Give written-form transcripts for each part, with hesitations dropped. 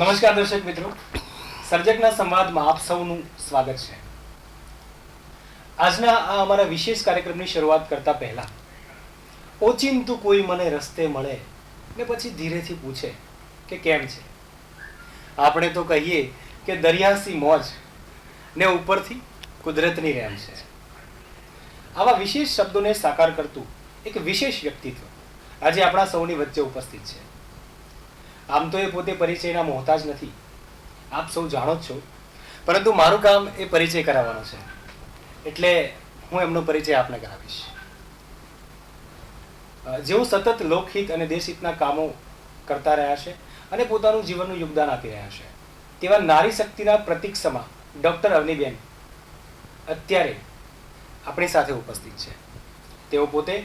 નમસ્કાર દર્શક મિત્રો, સર્જકના સંવાદમાં આપ સૌનું સ્વાગત છે. આજના આ અમારા વિશેષ કાર્યક્રમની શરૂઆત કરતા પહેલા ઓચિંતું કોઈ મને રસ્તે મળે ને પછી ધીરેથી પૂછે કે કેમ છે. આપણે તો કહીએ કે દરિયાસી મોજ ને ઉપરથી કુદરતની રહેમ છે. આવા વિશેષ શબ્દોને સાકાર કરતું એક વિશેષ વ્યક્તિત્વ આજે આપણા સૌની વચ્ચે ઉપસ્થિત છે. આમ તો એ પોતે પરિચયના મોહતાજ નથી, આપ સૌ જાણો જ છો, પરંતુ મારું કામ એ પરિચય કરાવવાનો છે, એટલે હું એમનો પરિચય આપને કરાવીશ. જેઓ સતત લોકહિત અને દેશહિતના કામો કરતા રહ્યા છે અને પોતાનું જીવનનું યોગદાન આપી રહ્યા છે, તેવા નારી શક્તિના પ્રતીક સમા ડૉક્ટર અવનીબેન અત્યારે આપણી સાથે ઉપસ્થિત છે. તેઓ પોતે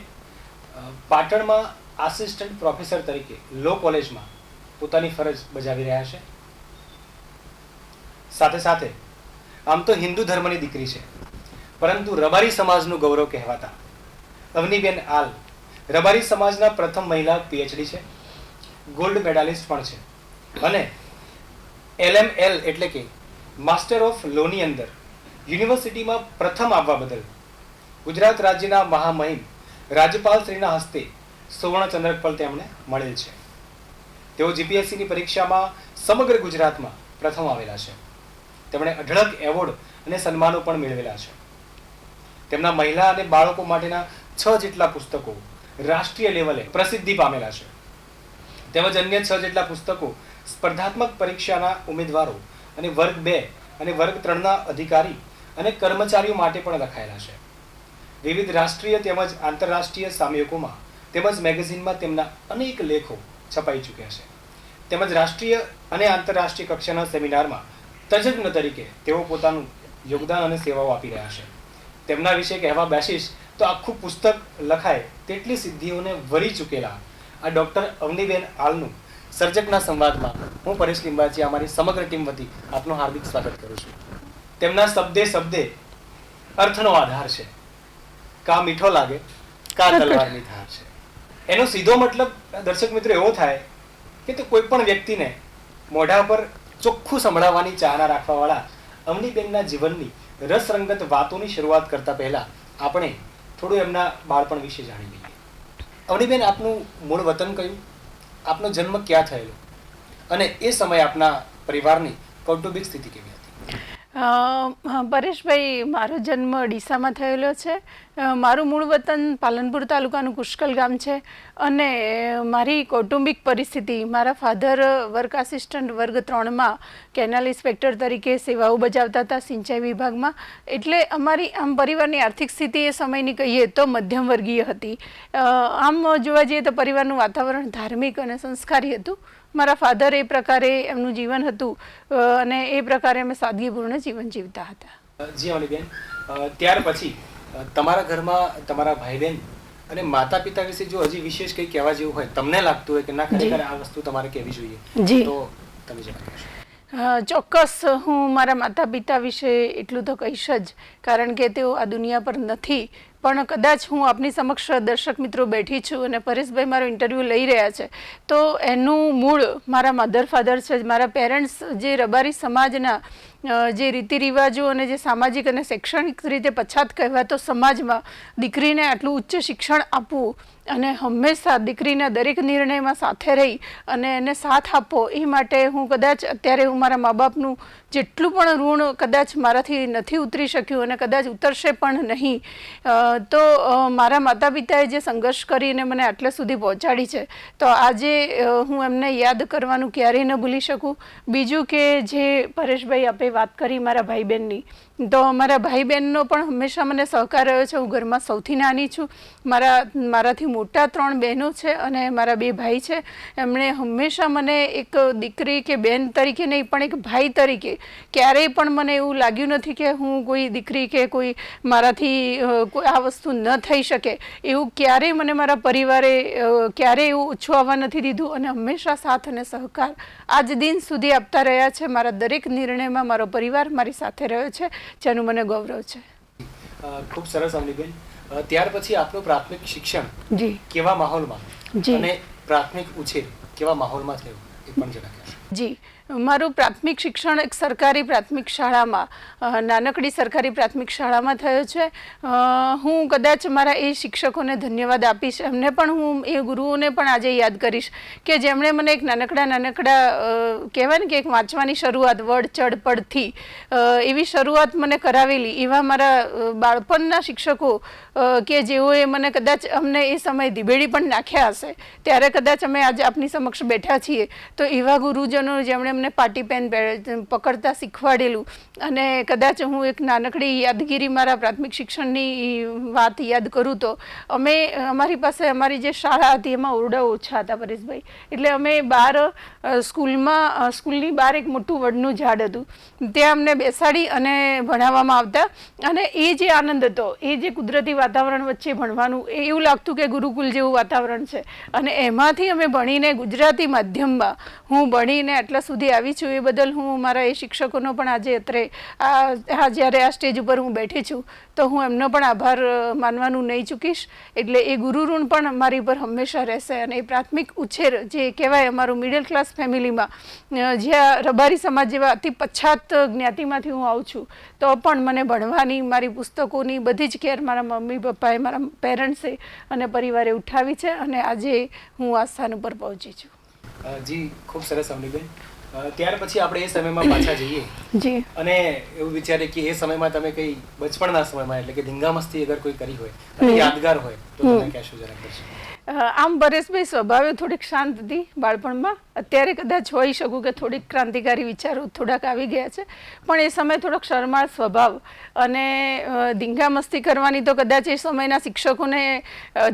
પાટણમાં આસિસ્ટન્ટ પ્રોફેસર તરીકે લો કોલેજમાં પોતાની ફરજ બજાવી રહ્યા છે. સાથે સાથે આમ તો હિન્દુ ધર્મની દીકરી છે, પરંતુ રબારી સમાજનું ગૌરવ કહેવાતા અવનીબેન આલ રબારી સમાજના પ્રથમ મહિલા પીએચડી છે, ગોલ્ડ મેડાલિસ્ટ પણ છે અને LML એટલે કે માસ્ટર ઓફ લોની અંદર યુનિવર્સિટીમાં પ્રથમ આવવા બદલ ગુજરાત રાજ્યના મહામહિમ રાજ્યપાલ શ્રીના હસ્તે સુવર્ણચંદ્રક પણ તેમને મળેલ છે. તેઓ જીપીએસસીની પરીક્ષામાં સમગ્ર ગુજરાતમાં પ્રથમ આવેલા છે. તેમણે અઢળક એવોર્ડ અને સન્માનો પણ મેળવેલા છે. તેમના મહિલા અને બાળકો માટેના 6 જેટલા પુસ્તકો રાષ્ટ્રીય લેવલે પ્રસિદ્ધિ પામેલા છે, તેમજ અન્ય 6 જેટલા પુસ્તકો સ્પર્ધાત્મક પરીક્ષાના ઉમેદવારો અને વર્ગ 2 અને વર્ગ 3ના અધિકારી અને કર્મચારીઓ માટે પણ લખાયેલા છે. વિવિધ રાષ્ટ્રીય તેમજ આંતરરાષ્ટ્રીય સામયિકોમાં તેમજ મેગેઝિનમાં તેમના અનેક લેખો છપાઈ ચૂક્યા છે. તેમજ રાષ્ટ્રીય અને આંતરરાષ્ટ્રીય કક્ષાના સેમિનારમાં તજજ્ઞ તરીકે તેઓ પોતાનું યોગદાન અને સેવાઓ આપી રહ્યા છે. તેમના વિશે કહેવા બેસીશ તો આખું પુસ્તક લખાય તેટલી સિદ્ધિઓને વરી ચૂકેલા આ ડૉક્ટર અવનીબેન આલનું સર્જકના સંવાદમાં હું પરેશ લિંબાચી અમારી સમગ્ર ટીમ વતી આપનું હાર્દિક સ્વાગત કરું છું. તેમના શબ્દે શબ્દે અર્થનો આધાર છે. કા મીઠો લાગે કા તલવારની ધાર છે. એનો સીધો મતલબ દર્શક મિત્રો એવો થાય કે તો કોઈ પણ વ્યક્તિને મોઢા પર ચોખ્ખું સંભળાવવાની ચાહના રાખવાવાળા અવનીબેનના જીવનની રસરંગત વાતોની શરૂઆત કરતા પહેલા આપણે થોડું એમના બાળપણ વિશે જાણી લઈએ. અવનીબેન, આપનું મૂળ વતન કયું, આપનો જન્મ ક્યાં થયેલો અને એ સમયે આપના પરિવારની કૌટુંબિક સ્થિતિ કેવી હતી? પરેશભાઈ, મારો જન્મ ડીસામાં થયેલો છે. મારું મૂળ વતન પાલનપુર તાલુકાનું પુષ્કલ ગામ છે અને મારી કૌટુંબિક પરિસ્થિતિ, મારા ફાધર વર્ક આસિસ્ટન્ટ વર્ગ 3માં કેનાલ ઇન્સ્પેક્ટર તરીકે સેવાઓ બજાવતા હતા સિંચાઈ વિભાગમાં. એટલે અમારી આમ પરિવારની આર્થિક સ્થિતિ એ સમયની કહીએ તો મધ્યમ વર્ગીય હતી. આમ જોવા જઈએ તો પરિવારનું વાતાવરણ ધાર્મિક અને સંસ્કારી હતું. મારા ફાધર એ પ્રકારે એમનું જીવન હતું અને એ પ્રકારે અમે સાદગીપૂર્ણ જીવન જીવતા હતા. જી અવનીબેન, ત્યાર પછી તમારા ઘરમાં તમારા ભાઈ બહેન અને માતા પિતા વિશે જો હજી વિશેષ કંઈ કહેવા જેવું હોય, તમને લાગતું હોય કે ના ખરેખર આ વસ્તુ તમારે કહેવી જોઈએ, તો તમે જણાવશો? ચોક્કસ હું મારા માતા પિતા વિશે એટલું તો કહીશ જ, કારણ કે તેઓ આ દુનિયા પર નથી. પણ કદાચ હું આપની સમક્ષ દર્શક મિત્રો બેઠી છું અને પરેશભાઈ મારો ઇન્ટરવ્યૂ લઈ રહ્યા છે, તો એનું મૂળ મારા મધર ફાધર છે. મારા પેરેન્ટ્સ જે રબારી સમાજના જે રીતિ રિવાજો અને જે સામાજિક અને શૈક્ષણિક રીતે પછાત કહેવાતો સમાજમાં દીકરીને આટલું ઉચ્ચ શિક્ષણ આપવું અને હંમેશા દીકરીના દરેક નિર્ણયમાં સાથે રહી અને એને સાથ આપવો, એ માટે હું કદાચ અત્યારે હું મારા મા બાપનું જેટલું પણ ઋણ કદાચ મારાથી નથી ઉતરી શક્યું અને કદાચ ઉતરશે પણ નહીં. તો મારા માતા પિતાએ જે સંઘર્ષ કરીને મને આટલે સુધી પહોંચાડી છે, તો આજે હું એમને યાદ કરવાનું ક્યારેય ન ભૂલી શકું. બીજું કે જે પરેશભાઈ આપે વાત કરી મારા ભાઈ બહેનની, તો મારા ભાઈ બહેનનો પણ હંમેશા મને સહકાર રહ્યો છે. હું ઘરમાં સૌથી નાની છું. મારાથી મોટા 3 બહેનો છે અને મારા 2 ભાઈ છે. એમણે હંમેશા મને એક દીકરી કે બહેન તરીકે નહીં, પણ એક ભાઈ તરીકે ક્યારેય પણ મને એવું લાગ્યું નથી કે હું કોઈ દીકરી કે કોઈ મારાથી કોઈ આ વસ્તુ ન થઈ શકે, એવું ક્યારેય મને મારા પરિવારે ક્યારેય એવું ઓછું આવવા નથી દીધું અને હંમેશા સાથ અને સહકાર આજ દિન સુધી આપતા રહ્યા છે. મારા દરેક નિર્ણયમાં મારો પરિવાર મારી સાથે રહ્યો છે, જેનું મને ગૌરવ છે. ખૂબ સરસ અવનીબેન. ત્યાર પછી આપનું પ્રાથમિક શિક્ષણ જી કેવા માહોલમાં અને પ્રાથમિક ઉછેર કેવા માહોલમાં થયો એ પણ જણાવ્યું? જી, મારું પ્રાથમિક શિક્ષણ એક સરકારી પ્રાથમિક શાળામાં, નાનકડી સરકારી પ્રાથમિક શાળામાં થયું છે. હું કદાચ મારા એ શિક્ષકોને ધન્યવાદ આપીશ, એમને પણ હું એ ગુરુઓને પણ આજે યાદ કરીશ કે જેમણે મને એક નાનકડા કહેવાય ને કે એક વાંચવાની શરૂઆત વડ ચડ પડથી એવી શરૂઆત મને કરાવેલી. એવા મારા બાળપણના શિક્ષકો કે જેઓએ મને કદાચ અમને એ સમયે દિબેડી પણ નાખ્યા હશે, ત્યારે કદાચ અમે આજે આપની સમક્ષ બેઠા છીએ. તો એવા ગુરુજનો જેમણે અમને પાટી પેન પકડતા શીખવાડેલું, અને કદાચ હું એક નાનકડી યાદગીરી મારા પ્રાથમિક શિક્ષણની વાત યાદ કરું તો અમારી પાસે અમારી જે શાળા હતી એમાં ઓરડા ઓછા હતા પરેશભાઈ. એટલે અમે સ્કૂલની બહાર એક મોટું વડનું ઝાડ હતું, ત્યાં અમને બેસાડી અને ભણાવવામાં આવતા. અને એ જે આનંદ હતો, એ જે કુદરતી વાતાવરણ વચ્ચે ભણવાનું, એવું લાગતું કે ગુરુકુલ જેવું વાતાવરણ છે. અને એમાંથી અમે ભણીને ગુજરાતી માધ્યમમાં હું ભણીને આટલા સુધી આવી છું. એ બદલ હું મારા એ શિક્ષકોનો પણ આજે જ્યારે આ સ્ટેજ ઉપર હું બેઠી છું તો હું એમનો પણ આભાર માનવાનું નહીં ચૂકીશ. એટલે એ ગુરુ ઋણ પણ મારી પર હંમેશા રહેશે. અને એ પ્રાથમિક ઉછેર જે કહેવાય અમારું મિડલ ક્લાસ ફેમિલીમાં, જ્યાં રબારી સમાજ જેવા અતિ પછાત જ્ઞાતિમાંથી હું આવું છું, તો પણ મને ભણવાની, મારી પુસ્તકોની બધી જ કેર મારા મમ્મી પપ્પાએ, મારા પેરેન્ટ્સે અને પરિવારે ઉઠાવી છે. અને આજે હું આ સ્થાન ઉપર પહોંચી છું. જી, ખૂબ સરસ અવનીબેન. ત્યાર પછી આપણે એ સમયમાં પાછા જઈએ જી, અને એવું વિચારીએ કે એ સમયમાં તમે કઈ બચપણના સમયમાં એટલે કે ધીંગામસ્તી અગર કોઈ કરી હોય અને યાદગાર હોય તો તમે કહેશો જરા કરશો. આમ પરેશભાઈ સ્વભાવે થોડીક શાંત હતી બાળપણમાં. અત્યારે કદાચ હોઈ શકું કે થોડીક ક્રાંતિકારી વિચારો થોડાક આવી ગયા છે, પણ એ સમયે થોડોક શરમાળ સ્વભાવ અને ધીંગા મસ્તી કરવાની તો કદાચ એ સમયના શિક્ષકોને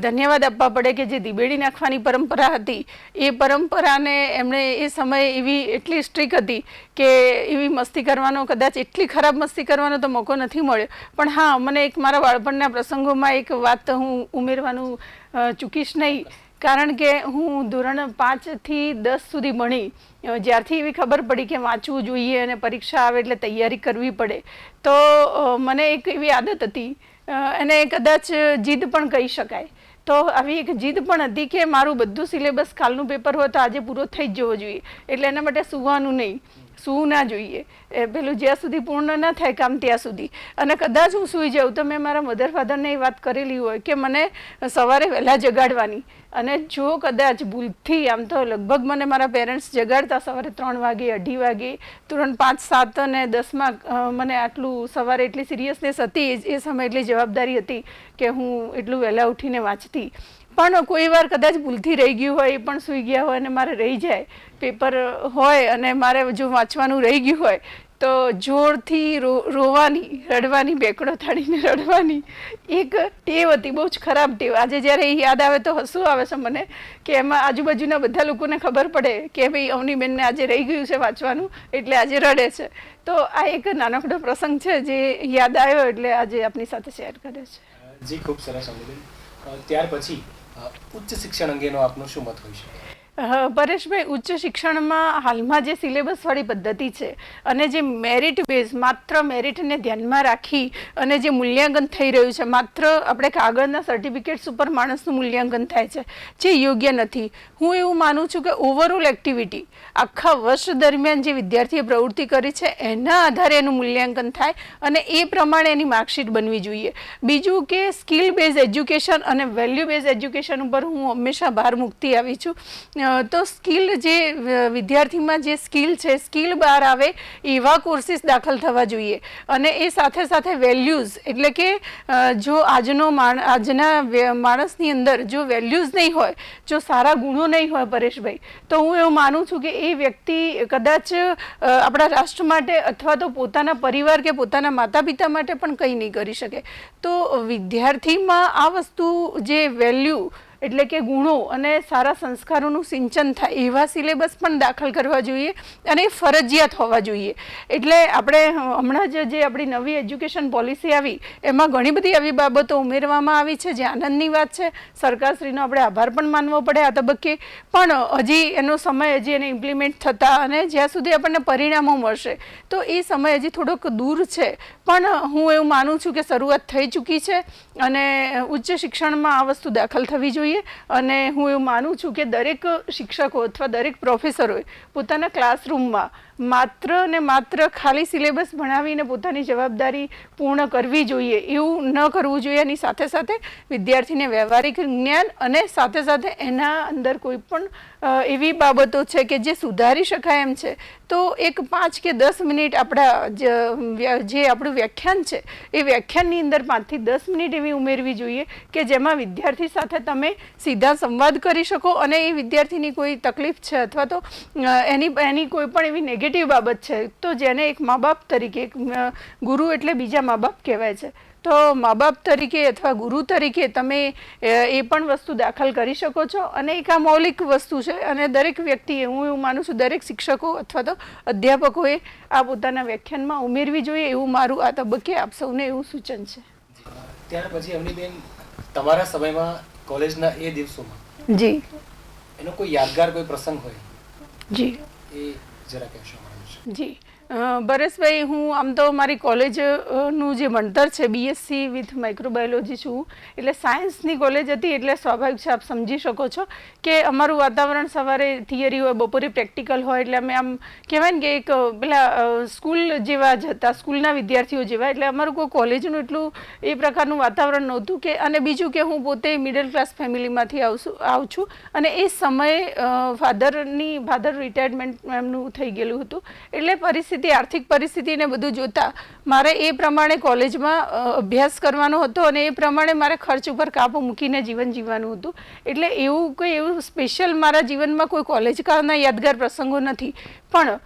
ધન્યવાદ આપવા પડે કે જે દિબેડી નાખવાની પરંપરા હતી, એ પરંપરાને એમણે એ સમયે એટલી સ્ટ્રિક હતી કે એવી મસ્તી કરવાનો, કદાચ એટલી ખરાબ મસ્તી કરવાનો તો મોકો નથી મળ્યો. પણ હા, મને એક મારા બાળપણના પ્રસંગોમાં એક વાત હું ઉમેરવાનું ચૂકીશ નહીં. કારણ કે હું ધોરણ 5 થી 10 સુધી ભણી, જ્યારથી એવી ખબર પડી કે વાંચવું જોઈએ અને પરીક્ષા આવે એટલે તૈયારી કરવી પડે, તો મને એક એવી આદત હતી, એને કદાચ જીદ પણ કહી શકાય. તો આવી એક જીદ પણ હતી કે મારું બધું સિલેબસ કાલનું પેપર હોય તો આજે પૂરો થઈ જ જવો જોઈએ. એટલે એના માટે સૂવાનું નહીં, સૂવું ના જોઈએ, પેલું જ્યાં સુધી પૂર્ણ ના થાય કામ ત્યાં સુધી. અને કદાચ હું સૂઈ જાઉં તો મેં મારા મધર ફાધરને એ વાત કરેલી હોય કે મને સવારે વહેલા જગાડવાની. અને જો કદાચ ભૂલથી, આમ તો લગભગ મને મારા પેરેન્ટ્સ જગાડતા સવારે 3 વાગે, 2:30 વાગે, ધોરણ 5, 7 અને 10માં મને આટલું સવારે એટલી સિરિયસનેસ હતી, એ સમયે એટલી જવાબદારી હતી કે હું એટલું વહેલા ઉઠીને વાંચતી. પણ કોઈ વાર કદાચ ભૂલથી રહી ગયું હોય, એ પણ સૂઈ ગયા હોય અને મારે રહી જાય, પેપર હોય અને મારે જો વાંચવાનું રહી ગયું હોય તો જોરથી રોવાની, રડવાની, બેકડો થાળીને રડવાની એક ટેવ હતી, બહુ જ ખરાબ ટેવ. આજે જ્યારે એ યાદ આવે તો હસવું આવે છે મને કે એમાં આજુબાજુના બધા લોકોને ખબર પડે કે ભાઈ અવનીબેનને આજે રહી ગયું છે વાંચવાનું એટલે આજે રડે છે. તો આ એક નાનકડો પ્રસંગ છે જે યાદ આવ્યો એટલે આજે આપની સાથે શેર કરે છે. જી, ખૂબ સરસ અવનીબેન. ત્યાર પછી ઉચ્ચ શિક્ષણ અંગેનો આપનો શું મત હોય છે? પરેશભાઈ, ઉચ્ચ શિક્ષણમાં હાલમાં જે સિલેબસવાળી પદ્ધતિ છે અને જે મેરિટ બેઝ, માત્ર મેરિટને ધ્યાનમાં રાખી અને જે મૂલ્યાંકન થઈ રહ્યું છે, માત્ર આપણે કાગળના સર્ટિફિકેટ્સ ઉપર માણસનું મૂલ્યાંકન થાય છે, જે યોગ્ય નથી. હું એવું માનું છું કે ઓવરઓલ એક્ટિવિટી, આખા વર્ષ દરમિયાન જે વિદ્યાર્થીએ પ્રવૃત્તિ કરી છે એના આધારે એનું મૂલ્યાંકન થાય અને એ પ્રમાણે એની માર્કશીટ બનવી જોઈએ. બીજું કે સ્કિલ બેઝ એજ્યુકેશન અને વેલ્યુ બેઝ એજ્યુકેશન ઉપર હું હંમેશા ભાર મૂકતી આવી છું. તો સ્કિલ, જે વિદ્યાર્થીમાં જે સ્કિલ છે, સ્કિલ બહાર આવે એવા કોર્સીસ દાખલ થવા જોઈએ. અને એ સાથે સાથે વેલ્યુઝ, એટલે કે જો આજના માણસની અંદર જો વેલ્યુઝ નહીં હોય, જો સારા ગુણો નહીં હોય પરેશભાઈ, તો હું એવું માનું છું કે એ વ્યક્તિ કદાચ આપણા રાષ્ટ્ર માટે અથવા તો પોતાના પરિવાર કે પોતાના માતા પિતા માટે પણ કંઈ નહીં કરી શકે. તો વિદ્યાર્થીમાં આ વસ્તુ, જે વેલ્યુ એટલે કે ગુણો અને સારા સંસ્કારોનું સિંચન થાય એવા સિલેબસ પણ દાખલ કરવા જોઈએ અને એ ફરજિયાત હોવા જોઈએ. એટલે આપણે હમણાં જે આપણી નવી એજ્યુકેશન પોલિસી આવી એમાં ઘણી બધી આવી બાબતો ઉમેરવામાં આવી છે, જે આનંદની વાત છે. સરકારશ્રીનો આપણે આભાર પણ માનવો પડે આ તબક્કે, પણ હજી એનો સમય, હજી એને ઇમ્પ્લિમેન્ટ થતા અને જ્યાં સુધી આપણને પરિણામો મળશે તો એ સમય હજી થોડોક દૂર છે. પણ હું એવું માનું છું કે શરૂઆત થઈ ચૂકી છે અને ઉચ્ચ શિક્ષણમાં આ વસ્તુ દાખલ થવી જોઈએ. જોઈએ. અને હું એવું માનું છું કે દરેક શિક્ષકો અથવા દરેક પ્રોફેસરોએ પોતાના ક્લાસરૂમમાં માત્ર ને માત્ર ખાલી સિલેબસ ભણાવીને પોતાની જવાબદારી પૂર્ણ કરવી જોઈએ એવું ન કરવું જોઈએ. એની સાથે સાથે વિદ્યાર્થીને વ્યવહારિક જ્ઞાન અને સાથે સાથે એના અંદર કોઈ પણ એવી બાબતો છે કે જે સુધારી શકાય એમ છે તો એક 5 કે 10 મિનિટ આપણા જે આપણું વ્યાખ્યાન છે એ વ્યાખ્યાનની અંદર 5 થી 10 મિનિટ એવી ઉમેરવી જોઈએ કે જેમાં વિદ્યાર્થી સાથે તમે સીધા સંવાદ કરી શકો અને એ વિદ્યાર્થીની કોઈ તકલીફ છે અથવા તો એની કોઈ પણ એવી નેગેટિવ બાબત છે તો જેને એક મા બાપ તરીકે ગુરુ એટલે બીજા મા બાપ કહેવાય છે તો મા બાપ તરીકે અથવા ગુરુ તરીકે તમે એ પણ વસ્તુ દાખલ કરી શકો છો. અને એક આ મૌલિક વસ્તુ છે અને દરેક વ્યક્તિએ, હું એવું માનું છું દરેક શિક્ષકો અથવા તો અધ્યાપકોએ આ પોતાના વ્યાખ્યાનમાં ઉમેરવી જોઈએ એવું મારું આ તબક્કે આપ સૌને એવું સૂચન છે. ત્યાર પછી અવનીબેન, તમારા સમયમાં કોલેજના એ દિવસોમાં જી એનો કોઈ યાદગાર કોઈ પ્રસંગ હોય જી એ જરા કહેશો? જી પરેશભાઈ, હું આમ તો મારી કોલેજનું જે ભણતર છે BSc વિથ માઇક્રોબાયોલોજી છું એટલે સાયન્સની કોલેજ હતી એટલે સ્વાભાવિક છે આપ સમજી શકો છો કે અમારું વાતાવરણ સવારે થિયરી હોય, બપોરે પ્રેક્ટિકલ હોય એટલે અમે આમ કહેવાય ને કે એક પેલા સ્કૂલ જેવા જ હતા, સ્કૂલના વિદ્યાર્થીઓ જેવા. એટલે અમારું કોઈ કોલેજનું એટલું એ પ્રકારનું વાતાવરણ નહોતું કે અને બીજું કે હું પોતે મિડલ ક્લાસ ફેમિલીમાંથી આવું છું અને એ સમયે ફાધર રિટાયરમેન્ટ એમનું થઈ ગયેલું હતું એટલે પરિસ્થિતિ આર્થિક પરિસ્થિતિને બધું જોતા મારે એ પ્રમાણે કોલેજમાં અભ્યાસ કરવાનો હતો અને એ પ્રમાણે મારે ખર્ચ ઉપર કાબુ મૂકીને જીવન જીવવાનું હતું. એટલે એવું સ્પેશિયલ મારા જીવનમાં કોઈ કોલેજ કાળના યાદગાર પ્રસંગો નથી. પણ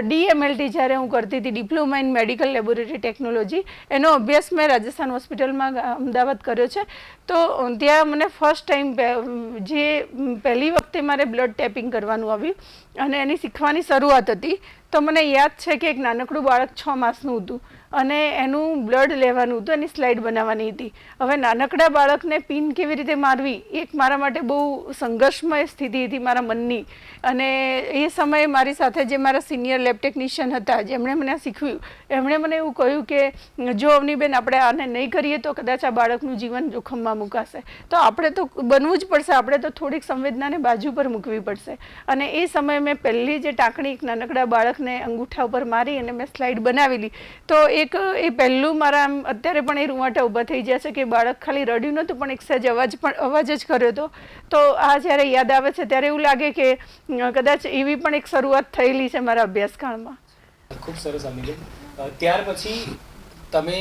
DMLT જ્યારે હું કરતી હતી, diploma in medical laboratory technology, એનો અભ્યાસ મેં રાજસ્થાન હોસ્પિટલમાં અમદાવાદ કર્યો છે. તો ત્યાં મને ફર્સ્ટ ટાઈમ જે પહેલી વખતે મારે બ્લડ ટેપિંગ કરવાનું આવ્યું અને એની શીખવાની શરૂઆત હતી. તો મને યાદ છે કે એક નાનકડું બાળક 6 માસનું હતું અને એનું બ્લડ લેવાનું હતું, એની સ્લાઇડ બનાવવાની હતી. હવે નાનકડા બાળકને પિન કેવી રીતે મારવી એક મારા માટે બહુ સંઘર્ષમય સ્થિતિ હતી મારા મનની. અને એ સમયે મારી સાથે જે મારા સિનિયર લેબ ટેકનિશિયન હતા જેમણે મને શીખવ્યું, એમણે મને એવું કહ્યું કે જો અવનીબેન આપણે આને નહીં કરીએ તો કદાચ આ બાળકનું જીવન જોખમમાં મુકાશે. તો આપણે તો બનવું જ પડશે, આપણે તો થોડીક સંવેદનાને બાજુ પર મૂકવી પડશે. અને એ સમયે મેં પહેલી જે ટાંકણી એક નાનકડા બાળકને અંગૂઠા ઉપર મારી અને મેં સ્લાઇડ બનાવેલી. તો એ પહેલું મારા અત્યારે પણ એ રૂવાટા ઊભા થઈ ગયા છે કે બાળક ખાલી રડ્યું નહોતું પણ એક સહેજ અવાજ જ કર્યો હતો. તો આ જ્યારે યાદ આવે છે ત્યારે એવું લાગે કે કદાચ એવી પણ એક શરૂઆત થયેલી છે મારા અભ્યાસકાળમાં. ખૂબ સરસ અમીબેન. ત્યાર પછી તમે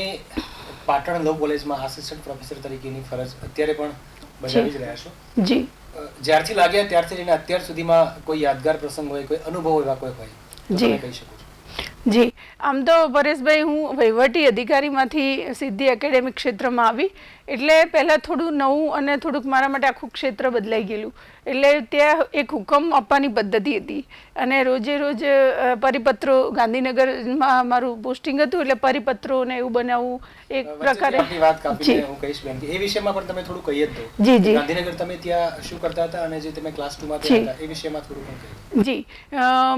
પાટણ લો કોલેજમાં આસિસ્ટન્ટ પ્રોફેસર તરીકેની ફરજ અત્યારે પણ બજાવી જ રહ્યા છો. જી. જ્યારથી લાગ્યા ત્યારથી લઈને અત્યાર સુધીમાં કોઈ યાદગાર પ્રસંગ હોય, કોઈ અનુભવ એવા કોઈ હોય તો તમે કહી શકો છો? જી, આમ તો પરેશભાઈ હું વહીવટી અધિકારીમાંથી સીધી એકેડેમિક ક્ષેત્રમાં આવી એટલે પહેલાં થોડું નવું અને થોડુંક મારા માટે આખું ક્ષેત્ર બદલાઈ ગયેલું. એટલે ત્યાં એક હુકમ આપવાની પદ્ધતિ હતી અને રોજે રોજ પરિપત્રો, ગાંધીનગરમાં મારું પોસ્ટિંગ હતું એટલે પરિપત્રો ને એવું બનાવવું એક પ્રકારે. વાત કાપીને હું કહીશ બેન કે એ વિષયમાં પણ તમે થોડું કહી જ દો. જી જી. ગાંધીનગર તમે ત્યાં શું કરતા હતા અને જે તમે ક્લાસ 2 માં હતા એ વિષયમાં થોડું પણ કહી. જી,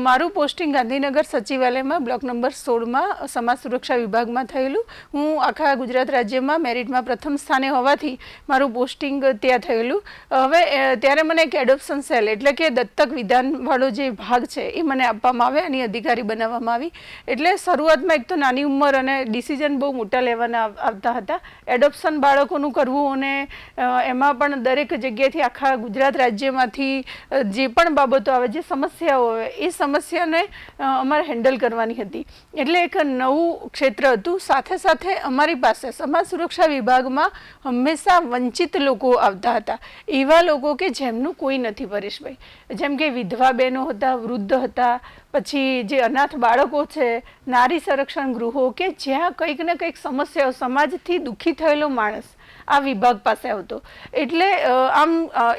મારું પોસ્ટિંગ ગાંધીનગર સચિવાલયમાં બ્લોક નંબર 16માં સમાજ સુરક્ષા વિભાગમાં થયેલું. હું આખા ગુજરાત રાજ્યમાં મેરિટમાં પ્રથમ સ્થાને હોવાથી મારું પોસ્ટિંગ ત્યાં થયેલું. હવે ત્યારે મને એક એડોપ્શન સેલ એટલે કે દત્તક વિધાનવાળો જે ભાગ છે એ મને આપવામાં આવે અને અધિકારી બનાવવામાં આવી. એટલે શરૂઆતમાં એક તો નાની ઉંમર અને ડિસિઝન બહુ મોટા લેવાના આવતા હતા. એડોપ્શન બાળકોનું કરવું અને એમાં પણ દરેક જગ્યાએથી આખા ગુજરાત રાજ્યમાંથી જે પણ બાબતો આવે, જે સમસ્યાઓ આવે એ સમસ્યાને અમારે હેન્ડલ કરવાની હતી. એટલે એક નવું ક્ષેત્ર હતું. સાથે સાથે અમારી પાસે સમાજ સુરક્ષા વિભાગમાં હંમેશા વંચિત લોકો આવતા હતા. એવા લોકો કે જેમનું કોઈ નથી પરેશભાઈ, જેમ કે વિધવા બહેનો હતા, વૃદ્ધ હતા, પછી જે અનાથ બાળકો છે, નારી સંરક્ષણ ગૃહો કે જ્યાં કંઈક ને કંઈક સમસ્યાઓ, સમાજથી દુઃખી થયેલો માણસ આ વિભાગ પાસે આવતો. એટલે આમ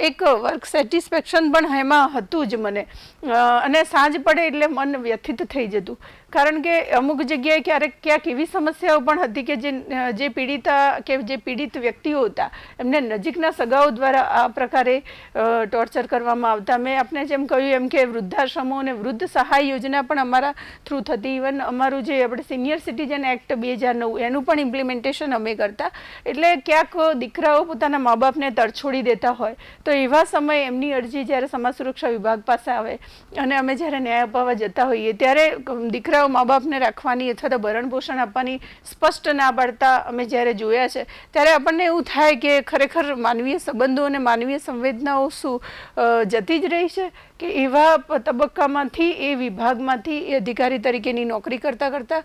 એક વર્ક સેટિસ્ફેક્શન પણ એમાં હતું જ મને. અને સાંજ પડે એટલે મન વ્યથિત થઈ જતું કારણ કે અમુક જગ્યાએ ક્યાંક એવી સમસ્યાઓ પણ હતી કે જે પીડિતા કે જે પીડિત વ્યક્તિઓ હતા એમને નજીકના સગાઓ દ્વારા આ પ્રકારે ટોર્ચર કરવામાં આવતા. મેં આપને જેમ કહ્યું એમ કે વૃદ્ધાશ્રમો અને વૃદ્ધ સહાય યોજના પણ અમારા થ્રુ થતી. ઇવન અમારું જે આપણે સિનિયર સિટીઝન એક્ટ 2009 એનું પણ ઇમ્પ્લિમેન્ટેશન અમે કરતા. એટલે ક્યાંક દીકરાઓ પોતાના મા બાપને તરછોડી દેતા હોય તો એવા સમયે એમની અરજી જ્યારે સમાજ સુરક્ષા વિભાગ પાસે આવે અને અમે જ્યારે ન્યાય અપાવવા જતા હોઈએ ત્યારે દીકરાઓ મા બાપને રાખવાની અથવા તો ભરણ પોષણ આપવાની સ્પષ્ટ ના પાડતા અમે જ્યારે જોયા છે ત્યારે આપણને એવું થાય કે ખરેખર માનવીય સંબંધો અને માનવીય સંવેદનાઓ શું જતી જ રહી છે કે એવા તબક્કામાંથી એ વિભાગમાંથી એ અધિકારી તરીકેની નોકરી કરતાં કરતાં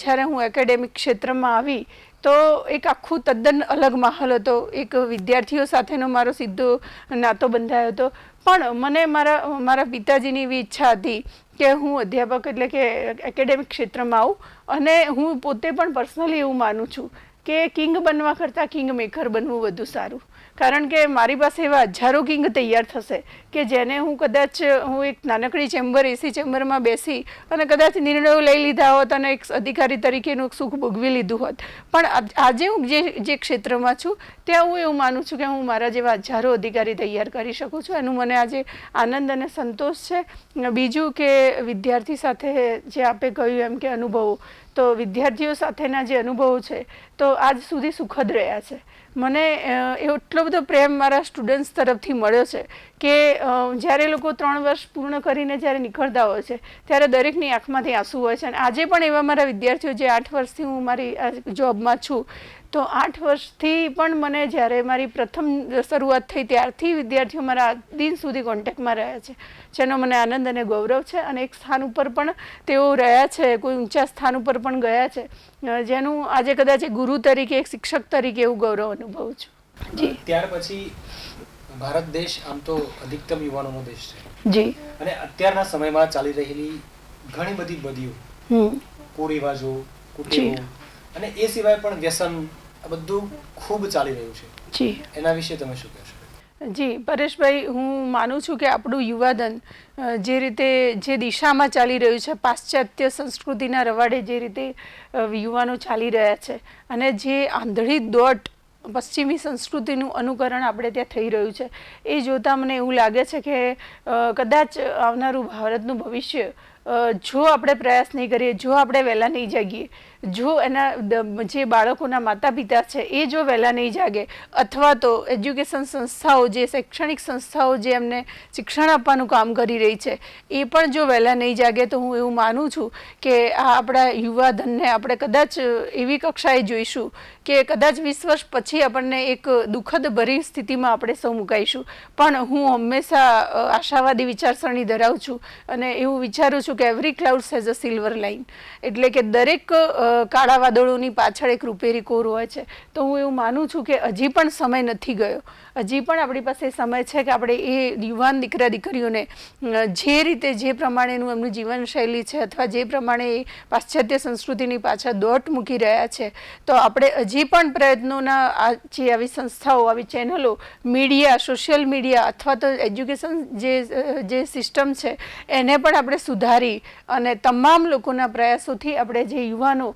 જ્યારે હું એકેડેમિક ક્ષેત્રમાં આવી તો એક આખું તદ્દન અલગ માહોલ હતો. એક વિદ્યાર્થીઓ સાથેનો મારો સીધો નાતો બંધાયો હતો. પણ મને મારા પિતાજીની એવી ઈચ્છા હતી કે હું અધ્યાપક એટલે કે એકેડેમિક ક્ષેત્રમાં આવું. અને હું પોતે પણ પર્સનલી એવું માનું છું કે કિંગ બનવા કરતાં કિંગ મેકર બનવું વધુ સારું. કારણ કે મારી પાસે એવા હજારો કિંગ તૈયાર થશે કે જેને હું એક નાનકડી ચેમ્બર એસી ચેમ્બરમાં બેસી અને કદાચ નિર્ણયો લઈ લીધા હોત અને એક અધિકારી તરીકેનું સુખ ભોગવી લીધું હોત. પણ આજે હું જે ક્ષેત્રમાં છું ત્યાં હું એવું માનું છું કે હું મારા જેવા હજારો અધિકારી તૈયાર કરી શકું છું. એનું મને આજે આનંદ અને સંતોષ છે. બીજું કે વિદ્યાર્થી સાથે જે આપે કહ્યું એમ કે અનુભવો, તો વિદ્યાર્થીઓ સાથેના જે અનુભવો છે તો આજ સુધી સુખદ રહ્યા છે. મને એટલો બધો પ્રેમ મારા સ્ટુડન્ટ્સ તરફથી મળ્યો છે કે જ્યારે લોકો 3 વર્ષ પૂર્ણ કરીને જ્યારે નીકળતા હોય છે ત્યારે દરેકની આંખમાંથી આંસુ હોય છે. અને આજે પણ એવા મારા વિદ્યાર્થીઓ જે 8 વર્ષથી હું મારી જોબમાં છું તો 8 વર્ષથી પણ મને જ્યારે મારી પ્રથમ શરૂઆત થઈ ત્યારથી વિદ્યાર્થીઓ મારા દિન સુધી કોન્ટેક્ટમાં રહ્યા છે, જેનો મને આનંદ અને ગૌરવ છે. અને એક સ્થાન ઉપર પણ તેઓ રહ્યા છે, કોઈ ઊંચા સ્થાન ઉપર પણ ગયા છે, જેનું આજે કદાચ એક ગુરુ તરીકે એક શિક્ષક તરીકે એવું ગૌરવ અનુભવું છું. જી. ત્યાર પછી ભારત દેશ આમ તો અધિકતમ યુવાનોનો દેશ છે જી. અને અત્યારના સમયમાં ચાલી રહેલી ઘણી બધી બદીઓ, કુરિવાજો, કુટેવો અને એ સિવાય પણ વ્યસન, આ બધું ખૂબ ચાલી રહ્યું છે. જી. એના વિશે તમે શું કહેશો? જી પરેશભાઈ, હું માનું છું કે આપણું યુવાધન જે રીતે જે દિશામાં ચાલી રહ્યું છે, પાશ્ચાત્ય સંસ્કૃતિના રવાડે જે રીતે યુવાનો ચાલી રહ્યા છે અને જે આંધળી દોટ પશ્ચિમી સંસ્કૃતિનું અનુકરણ આપણે ત્યાં થઈ રહ્યું છે, એ જોતાં મને એવું લાગે છે કે કદાચ આવનારું ભારતનું ભવિષ્ય જો આપણે પ્રયાસ નહીં કરીએ, જો આપણે વહેલા નહીં જાગીએ, જો એના જે બાળકોના માતા પિતા છે એ જો વહેલા નહીં જાગે, અથવા તો એજ્યુકેશન સંસ્થાઓ, જે શૈક્ષણિક સંસ્થાઓ જે એમને શિક્ષણ આપવાનું કામ કરી રહી છે એ પણ જો વહેલા નહીં જાગે, તો હું એવું માનું છું કે આ આપણા યુવાધનને આપણે કદાચ એવી કક્ષાએ જોઈશું કે કદાચ 20 વર્ષ પછી આપણને એક દુઃખદ ભરી સ્થિતિમાં આપણે સૌ મુકાઈશું. પણ હું હંમેશા આશાવાદી વિચારસરણી ધરાવું છું અને એવું વિચારું છું કે every cloud has a silver line, એટલે કે દરેક કાળા વાદળોની પાછળ એક રૂપેરી કોર હોય છે. તો હું એવું માનું છું કે હજી પણ સમય નથી ગયો, હજી પણ આપણી પાસે સમય છે કે આપણે એ યુવાન દીકરા દીકરીઓને જે રીતે જે પ્રમાણેનું એમનું જીવનશૈલી છે અથવા જે પ્રમાણે એ પાશ્ચાત્ય સંસ્કૃતિની પાછળ દોટ મૂકી રહ્યા છે, તો આપણે હજી પણ પ્રયત્નોના જે આવી સંસ્થાઓ, આવી ચેનલો, મીડિયા, સોશિયલ મીડિયા અથવા તો એજ્યુકેશન જે સિસ્ટમ છે એને પણ આપણે સુધારી અને તમામ લોકોના પ્રયાસોથી આપણે જે યુવાનો,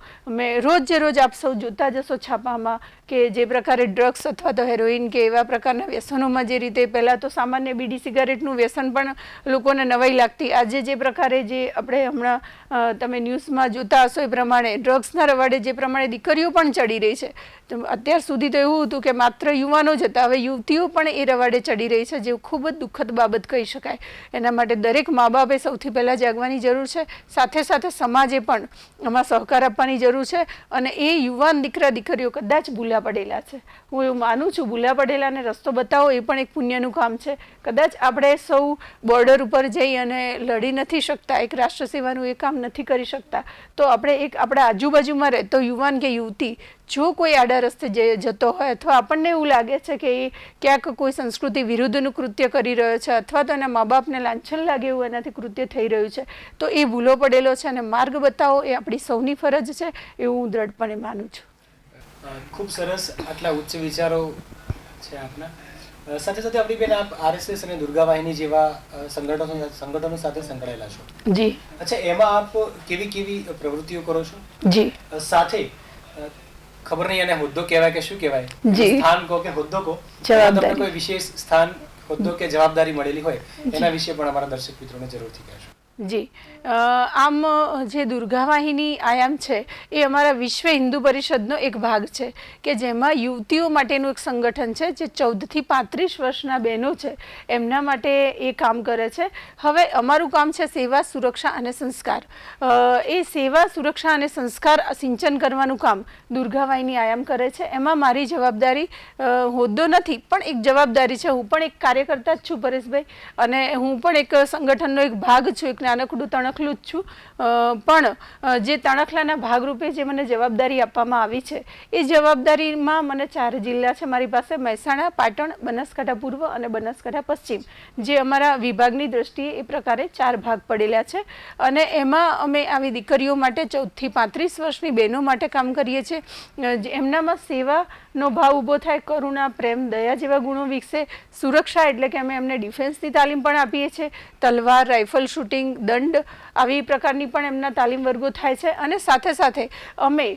રોજે રોજ આપ સૌ જોતા જશો છાપામાં કે જે પ્રકારે ડ્રગ્સ અથવા તો હેરોઇન કે એવા પ્રકારના વ્યસનોમાં જે રીતે પહેલાં તો સામાન્ય બીડી સિગારેટનું વ્યસન પણ લોકોને નવાઈ લાગતી, આજે જે પ્રકારે જે આપણે હમણાં તમે ન્યૂઝમાં જોતા હશો એ પ્રમાણે ડ્રગ્સના રવાડે જે પ્રમાણે દીકરીઓ પણ ચડી રહી છે. અત્યાર સુધી તો એવું હતું કે માત્ર યુવાનો જ હતા, હવે યુવતીઓ પણ એ રવાડે ચડી રહી છે, જે ખૂબ જ દુઃખદ બાબત કહી શકાય. એના માટે દરેક મા બાપે સૌથી પહેલાં જાગવાની જરૂર છે, સાથે સાથે સમાજે પણ આમાં સહકાર આપવાની જરૂર છે. અને એ યુવાન દીકરા દીકરીઓ કદાચ ભૂલા પડેલા છે, હું એવું માનું છું, ભૂલા પડેલાને રસ્તો બતાવો એ પણ એક પુણ્યનું કામ છે. કદાચ આપણે સૌ બોર્ડર ઉપર જઈ અને લડી નથી શકતા, એક રાષ્ટ્ર સેવાનું એ કામ નથી કરી શકતા, તો આપણે એક આપણા આજુબાજુમાં રહેતો યુવાન કે યુવતી જો કોઈ આડા રસ્તે જતો હોય અથવા આપણને એવું લાગે છે કે એ ક્યાંક કોઈ સંસ્કૃતિ વિરુદ્ધનું કૃત્ય કરી રહ્યો છે અથવા તો એના મા બાપને લાંછન લાગે એવું એનાથી કૃત્ય થઈ રહ્યું છે, તો એ ભૂલો પડેલો છે અને માર્ગ બતાવો એ આપણી સૌની ફરજ છે, એવું હું દ્રઢપણે માનું છું. ખૂબ સરસ, આટલા ઉચ્ચ વિચારો છે આપના. સાથે સાથે આપણી બેન, આપ આરએસએસ અને દુર્ગા વાહિની જેવા સંગઠનો સાથે સંકળાયેલા છો. જી. અચ્છા, એમાં આપ કેવી કેવી પ્રવૃત્તિઓ કરો છો? જી. સાથે ખબર નહીં એને હોદ્દો કહેવાય કે શું કહેવાય, સ્થાન કહો કે હોદ્દો કહો, તમને કોઈ વિશેષ સ્થાન, હોદ્દો કે જવાબદારી મળેલી હોય એના વિશે પણ અમારા દર્શક મિત્રોને જરૂરથી કહેશો. જી આમ જે દુર્ગા વાહિની આયામ છે એ અમારા વિશ્વ હિન્દુ પરિષદનો એક ભાગ છે કે જેમાં યુવતીઓ માટેનું એક સંગઠન છે જે 14 થી 35 વર્ષના બહેનો છે એમના માટે એ કામ કરે છે. હવે અમારું કામ છે સેવા, સુરક્ષા અને સંસ્કાર. એ સેવા, સુરક્ષા અને સંસ્કાર સિંચન કરવાનું કામ દુર્ગા વાહિની આયામ કરે છે. એમાં મારી જવાબદારી હોદ્દો નથી પણ એક જવાબદારી છે. હું પણ એક કાર્યકર્તા જ છું પરેશભાઈ, અને હું પણ એક સંગઠનનો એક ભાગ છું, એક નાનકડું તણખલું જ છું. પણ જે તણખલાના ભાગરૂપે જે મને જવાબદારી આપવામાં આવી છે એ જવાબદારીમાં મને 4 જિલ્લા છે મારી પાસે: મહેસાણા, પાટણ, બનાસકાંઠા પૂર્વ અને બનાસકાંઠા પશ્ચિમ. જે અમારા વિભાગની દ્રષ્ટિએ એ પ્રકારે 4 ભાગ પડેલા છે. અને એમાં અમે આવી દીકરીઓ માટે 14 થી 35 વર્ષની બહેનો માટે કામ કરીએ છીએ. એમનામાં સેવાનો ભાવ ઊભો થાય, કરુણા, પ્રેમ, દયા જેવા ગુણો વિકસે. સુરક્ષા એટલે કે અમે એમને ડિફેન્સની તાલીમ પણ આપીએ છીએ, તલવાર, રાઇફલ શૂટિંગ, દંડ, આવી પ્રકારની પણ એમના તાલીમ વર્ગો થાય છે. અને સાથે સાથે અમે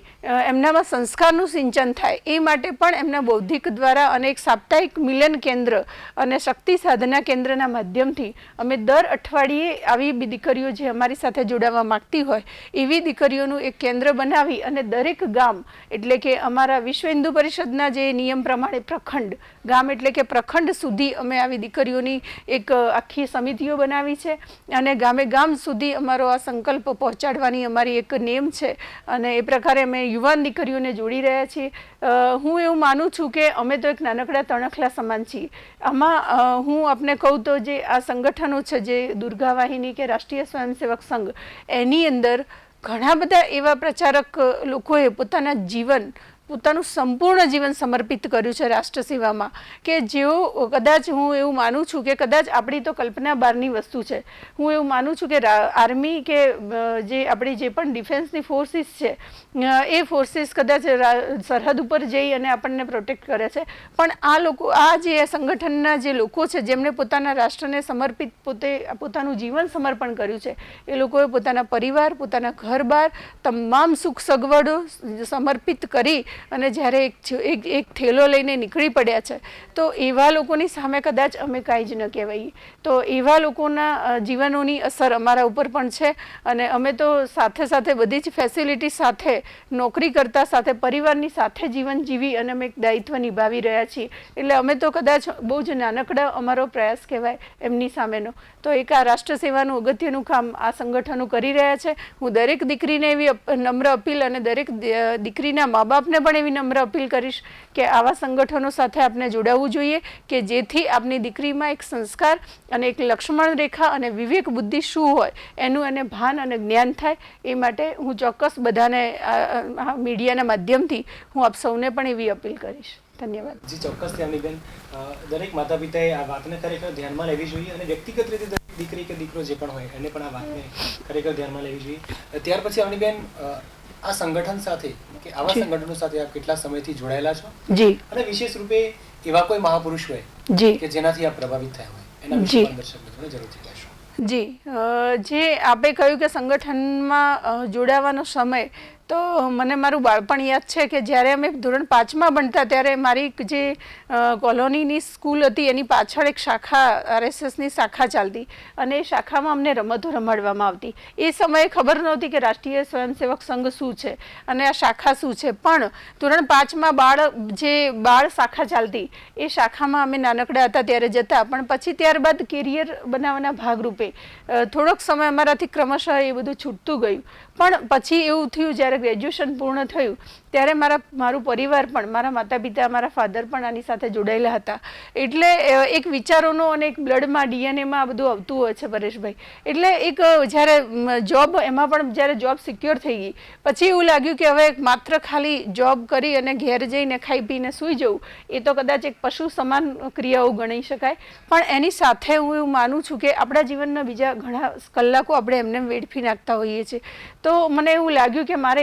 એમનામાં સંસ્કારનું સિંચન થાય એ માટે પણ એમના બૌદ્ધિક દ્વારા અને એક સાપ્તાહિક મિલન કેન્દ્ર અને શક્તિ સાધના કેન્દ્રના માધ્યમથી અમે દર અઠવાડિયે આવી દીકરીઓ જે અમારી સાથે જોડાવા માગતી હોય એવી દીકરીઓનું એક કેન્દ્ર બનાવી અને દરેક ગામ એટલે કે અમારા વિશ્વ હિન્દુ પરિષદના જે નિયમ પ્રમાણે પ્રખંડ, ગામ એટલે કે પ્રખંડ સુધી અમે આવી દીકરીઓની એક આખી સમિતિઓ બનાવી છે. અને ગામે ગામ સુધી અમારો આ સંકલ્પ પહોંચાડવાની અમારી એક નેમ છે. અને એ પ્રકારે અમે યુવાન દીકરીઓને જોડી રહ્યા છીએ. હું એવું માનું છું કે અમે તો એક નાનકડા તણખલા સમાન છીએ. આમાં હું આપને કહું તો જે આ સંગઠનો છે, જે દુર્ગા વાહિની કે રાષ્ટ્રીય સ્વયંસેવક સંઘ, એની અંદર ઘણા બધા એવા પ્રચારક લોકોએ પોતાનું સંપૂર્ણ જીવન સમર્પિત કર્યું છે રાષ્ટ્ર સેવામાં, કે જેઓ કદાચ હું એવું માનું છું કે કદાચ આપણી તો કલ્પના બહારની વસ્તુ છે. હું એવું માનું છું કે આર્મી કે જે આપણી જે પણ ડિફેન્સની ફોર્સિસ છે એ ફોર્સિસ કદાચ સરહદ ઉપર જઈ અને આપણને પ્રોટેક્ટ કરે છે, પણ આ લોકો, આ જે સંગઠનના જે લોકો છે જેમણે પોતાના રાષ્ટ્રને સમર્પિત પોતાનું જીવન સમર્પણ કર્યું છે, એ લોકોએ પોતાના પરિવાર, પોતાના ઘર-બાર, તમામ સુખ સગવડો સમર્પિત કરી અને જ્યારે એક થેલો લઈને નીકળી પડ્યા છે, તો એવા લોકોની સામે કદાચ અમે કાંઈ જ ન કહેવાઈએ. તો એવા લોકોના જીવનોની અસર અમારા ઉપર પણ છે. અને અમે તો સાથે સાથે બધી જ ફેસિલિટી સાથે નોકરી કરતા સાથે પરિવારની સાથે જીવન જીવી અને અમે એક દાયિત્વ નિભાવી રહ્યા છીએ. એટલે અમે તો કદાચ બહુ જ નાનકડા અમારો પ્રયાસ કહેવાય એમની સામેનો. તો એક આ રાષ્ટ્ર સેવાનું અગત્યનું કામ આ સંગઠનો કરી રહ્યા છે. હું દરેક દીકરીને એવી નમ્ર અપીલ અને દરેક દીકરીના મા બાપને પણ એવી નમ્ર અપીલ કરીશ કે આવા સંગઠનો સાથે આપણે જોડાવવું જોઈએ, કે જેથી આપની દીકરીમાં એક સંસ્કાર અને એક લક્ષ્મણ રેખા અને વિવેક બુદ્ધિ શું હોય એનું એને ભાન અને જ્ઞાન થાય. એ માટે હું ચોક્કસ બધાને મીડિયાના માધ્યમથી હું આપ સૌને પણ એવી અપીલ કરીશ. ધન્યવાદ. જી ચોક્કસથી અમીબેન, દરેક માતા પિતાએ આ વાતને ખરેખર ધ્યાનમાં લેવી જોઈએ અને વ્યક્તિગત રીતે દરેક દીકરી કે દીકરો જે પણ હોય એને પણ આ વાતને ખરેખર ધ્યાનમાં લેવી જોઈએ. ત્યાર પછી અમીબેન, આ સંગઠન સાથે કે આવા સંગઠનો સાથે આપ કેટલા સમયથી જોડાયેલા છો? જી. અને વિશેષ રૂપે એવા કોઈ મહાપુરુષ હોય જી કે જેનાથી આપ પ્રભાવિત થયા હોય એના વિશે પણ દર્શક મિત્રોને જરૂરથી કહેશો. જી, જે આપે કહ્યું કે સંગઠનમાં જોડાવાનો સમય, તો મને મારું બાળપણ યાદ છે કે જ્યારે અમે ધોરણ 5માં ભણતા ત્યારે મારી જે કોલોનીની સ્કૂલ હતી એની પાછળ એક શાખા, RSSની શાખા ચાલતી, અને એ શાખામાં અમને રમતો રમાડવામાં આવતી. એ સમયે ખબર નહોતી કે રાષ્ટ્રીય સ્વયંસેવક સંઘ શું છે અને આ શાખા શું છે. પણ ધોરણ 5માં બાળ શાખા ચાલતી, એ શાખામાં અમે નાનકડા હતા ત્યારે જતા. પણ પછી ત્યારબાદ કેરિયર બનાવવાના ભાગરૂપે થોડોક સમય અમારાથી ક્રમશઃ એ બધું છૂટતું ગયું. પણ પછી એવું થયું, જ્યારે ગ્રેજ્યુએશન પૂર્ણ થયું ત્યારે મારું પરિવાર પણ, મારા માતા પિતા, મારા ફાધર પણ આની સાથે જોડાયેલા હતા. એટલે એક વિચારોનો અને એક બ્લડમાં, DNA-માં આ બધું આવતું હોય છે પરેશભાઈ. એટલે એક જ્યારે જોબ, એમાં પણ જ્યારે જોબ સિક્યોર થઈ ગઈ પછી એવું લાગ્યું કે હવે માત્ર ખાલી જોબ કરી અને ઘેર જઈને ખાઈ પીને સૂઈ જવું એ તો કદાચ એક પશુ સમાન ક્રિયાઓ ગણી શકાય. પણ એની સાથે હું એવું માનું છું કે આપણા જીવનના બીજા ઘણા કલાકો આપણે એમને વેડફી નાખતા હોઈએ છીએ. તો તો મને એવું લાગ્યું કે મારે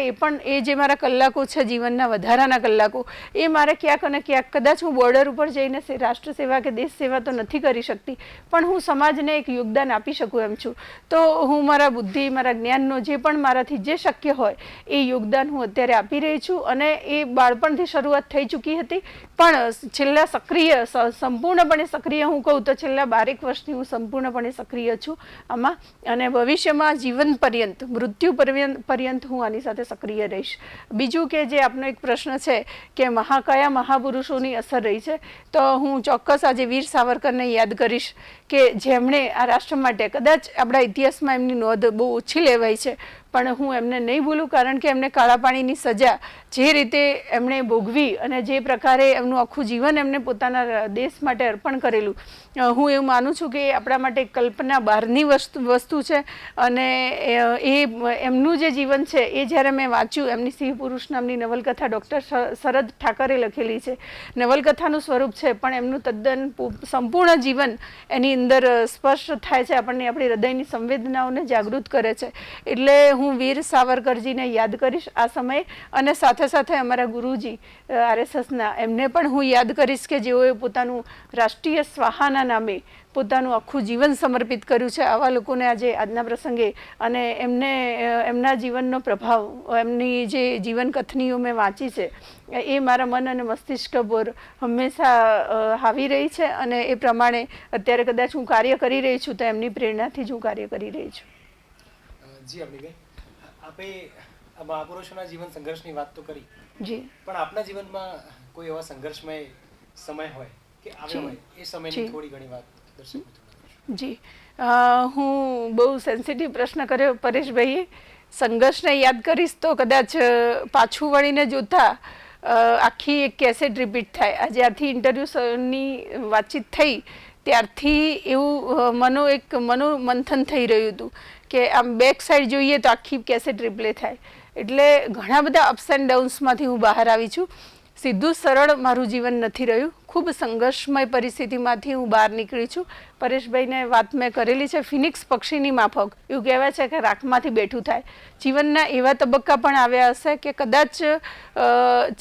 એ જે મારા કલાકો છે જીવનના વધારાના કલાકો, એ મારે ક્યાંક અને ક્યાંક, કદાચ હું બોર્ડર ઉપર જઈને રાષ્ટ્ર સેવા કે દેશ સેવા તો નથી કરી શકતી, પણ હું સમાજને એક યોગદાન આપી શકું એમ છું. તો હું મારા બુદ્ધિ, મારા જ્ઞાનનો જે પણ મારાથી જે શક્ય હોય એ યોગદાન હું અત્યારે આપી રહી છું. અને એ બાળપણથી શરૂઆત થઈ ચૂકી હતી, પણ છેલ્લા સંપૂર્ણપણે સક્રિય હું કહું તો છેલ્લા 12 વર્ષથી હું સંપૂર્ણપણે સક્રિય છું આમાં. અને ભવિષ્યમાં જીવન પર્યંત, મૃત્યુ પર્યંત હું આની સાથે સક્રિય રહીશ. બીજું કે જે આપનો એક પ્રશ્ન છે કે કયા મહાપુરુષોની અસર રહી છે, તો હું ચોક્કસ આજે વીર સાવરકરને યાદ કરીશ કે જેમણે આ રાષ્ટ્ર માટે, કદાચ આપણા ઇતિહાસમાં એમની નોંધ બહુ ઓછી લેવાય છે, પણ હું એમને નહીં ભૂલું, કારણ કે એમને કાળા પાણીની સજા જે રીતે એમણે ભોગવી અને જે પ્રકારે એમનું આખું જીવન એમને પોતાના દેશ માટે અર્પણ કરેલું, હું એવું માનું છું કે આપણા માટે કલ્પના બહારની વસ્તુ છે. અને એમનું જે જીવન છે એ જ્યારે મેં વાંચ્યું, એમની સિંહ પુરુષ નામની નવલકથા ડૉક્ટર શરદ ઠાકરે લખેલી છે, નવલકથાનું સ્વરૂપ છે, પણ એમનું તદ્દન સંપૂર્ણ જીવન એની અંદર સ્પર્શ થાય છે, આપણને આપણી હૃદયની સંવેદનાઓને જાગૃત કરે છે. એટલે હું વીર સાવરકરજીને યાદ કરીશ આ સમયે. અને સાથે સાથે અમારા ગુરુજી RSSના, એમને પણ હું યાદ કરીશ કે જેઓએ પોતાનું રાષ્ટ્રીય સ્વાહાના નામે પોતાનું આખું જીવન સમર્પિત કર્યું છે. આવા લોકોને આજના પ્રસંગે, અને એમના જીવનનો પ્રભાવ, એમની જે જીવન કથનીઓ મેં વાંચી છે એ મારા મન અને મસ્તિષ્ક પર હંમેશા હાવી રહી છે. અને એ પ્રમાણે અત્યારે કદાચ હું કાર્ય કરી રહી છું તો એમની પ્રેરણાથી જ હું કાર્ય કરી રહી છું. જી અવનીબેન, આપે આ મહાપુરુષોના જીવન સંઘર્ષની વાત તો કરી, જી, પણ આપના જીવનમાં કોઈ એવા સંઘર્ષમય સમય હોય કે આવ્યો હોય, એ સમયની થોડી ઘણી વાત દર્શક મિત્રો. જી, હું બહુ સેન્સિટિવ પ્રશ્ન કર્યો પરેશભાઈએ. સંઘર્ષને યાદ કરીશ તો કદાચ પાછું વળીને જોતા આખી એક કેસેટ રિપીટ થાય. આ જ્યારથી ઇન્ટરવ્યૂની વાતચીત થઈ ત્યારથી એવું મનોમંથન થઈ રહ્યું હતું કે આમ બેક સાઈડ જોઈએ તો આખી કેસેટ રિપ્લે થાય. એટલે ઘણા બધા અપ્સ એન્ડ ડાઉન્સમાંથી હું બહાર આવી છું. સીધું સરળ મારું જીવન નથી રહ્યું. ખૂબ સંઘર્ષમય પરિસ્થિતિમાંથી હું બહાર નીકળી છું. પરેશભાઈને વાત મેં કરેલી છે, ફિનિક્સ પક્ષીની માફક એવું કહેવાય છે કે રાખમાંથી બેઠું થાય. જીવનના એવા તબક્કા પણ આવ્યા હશે કે કદાચ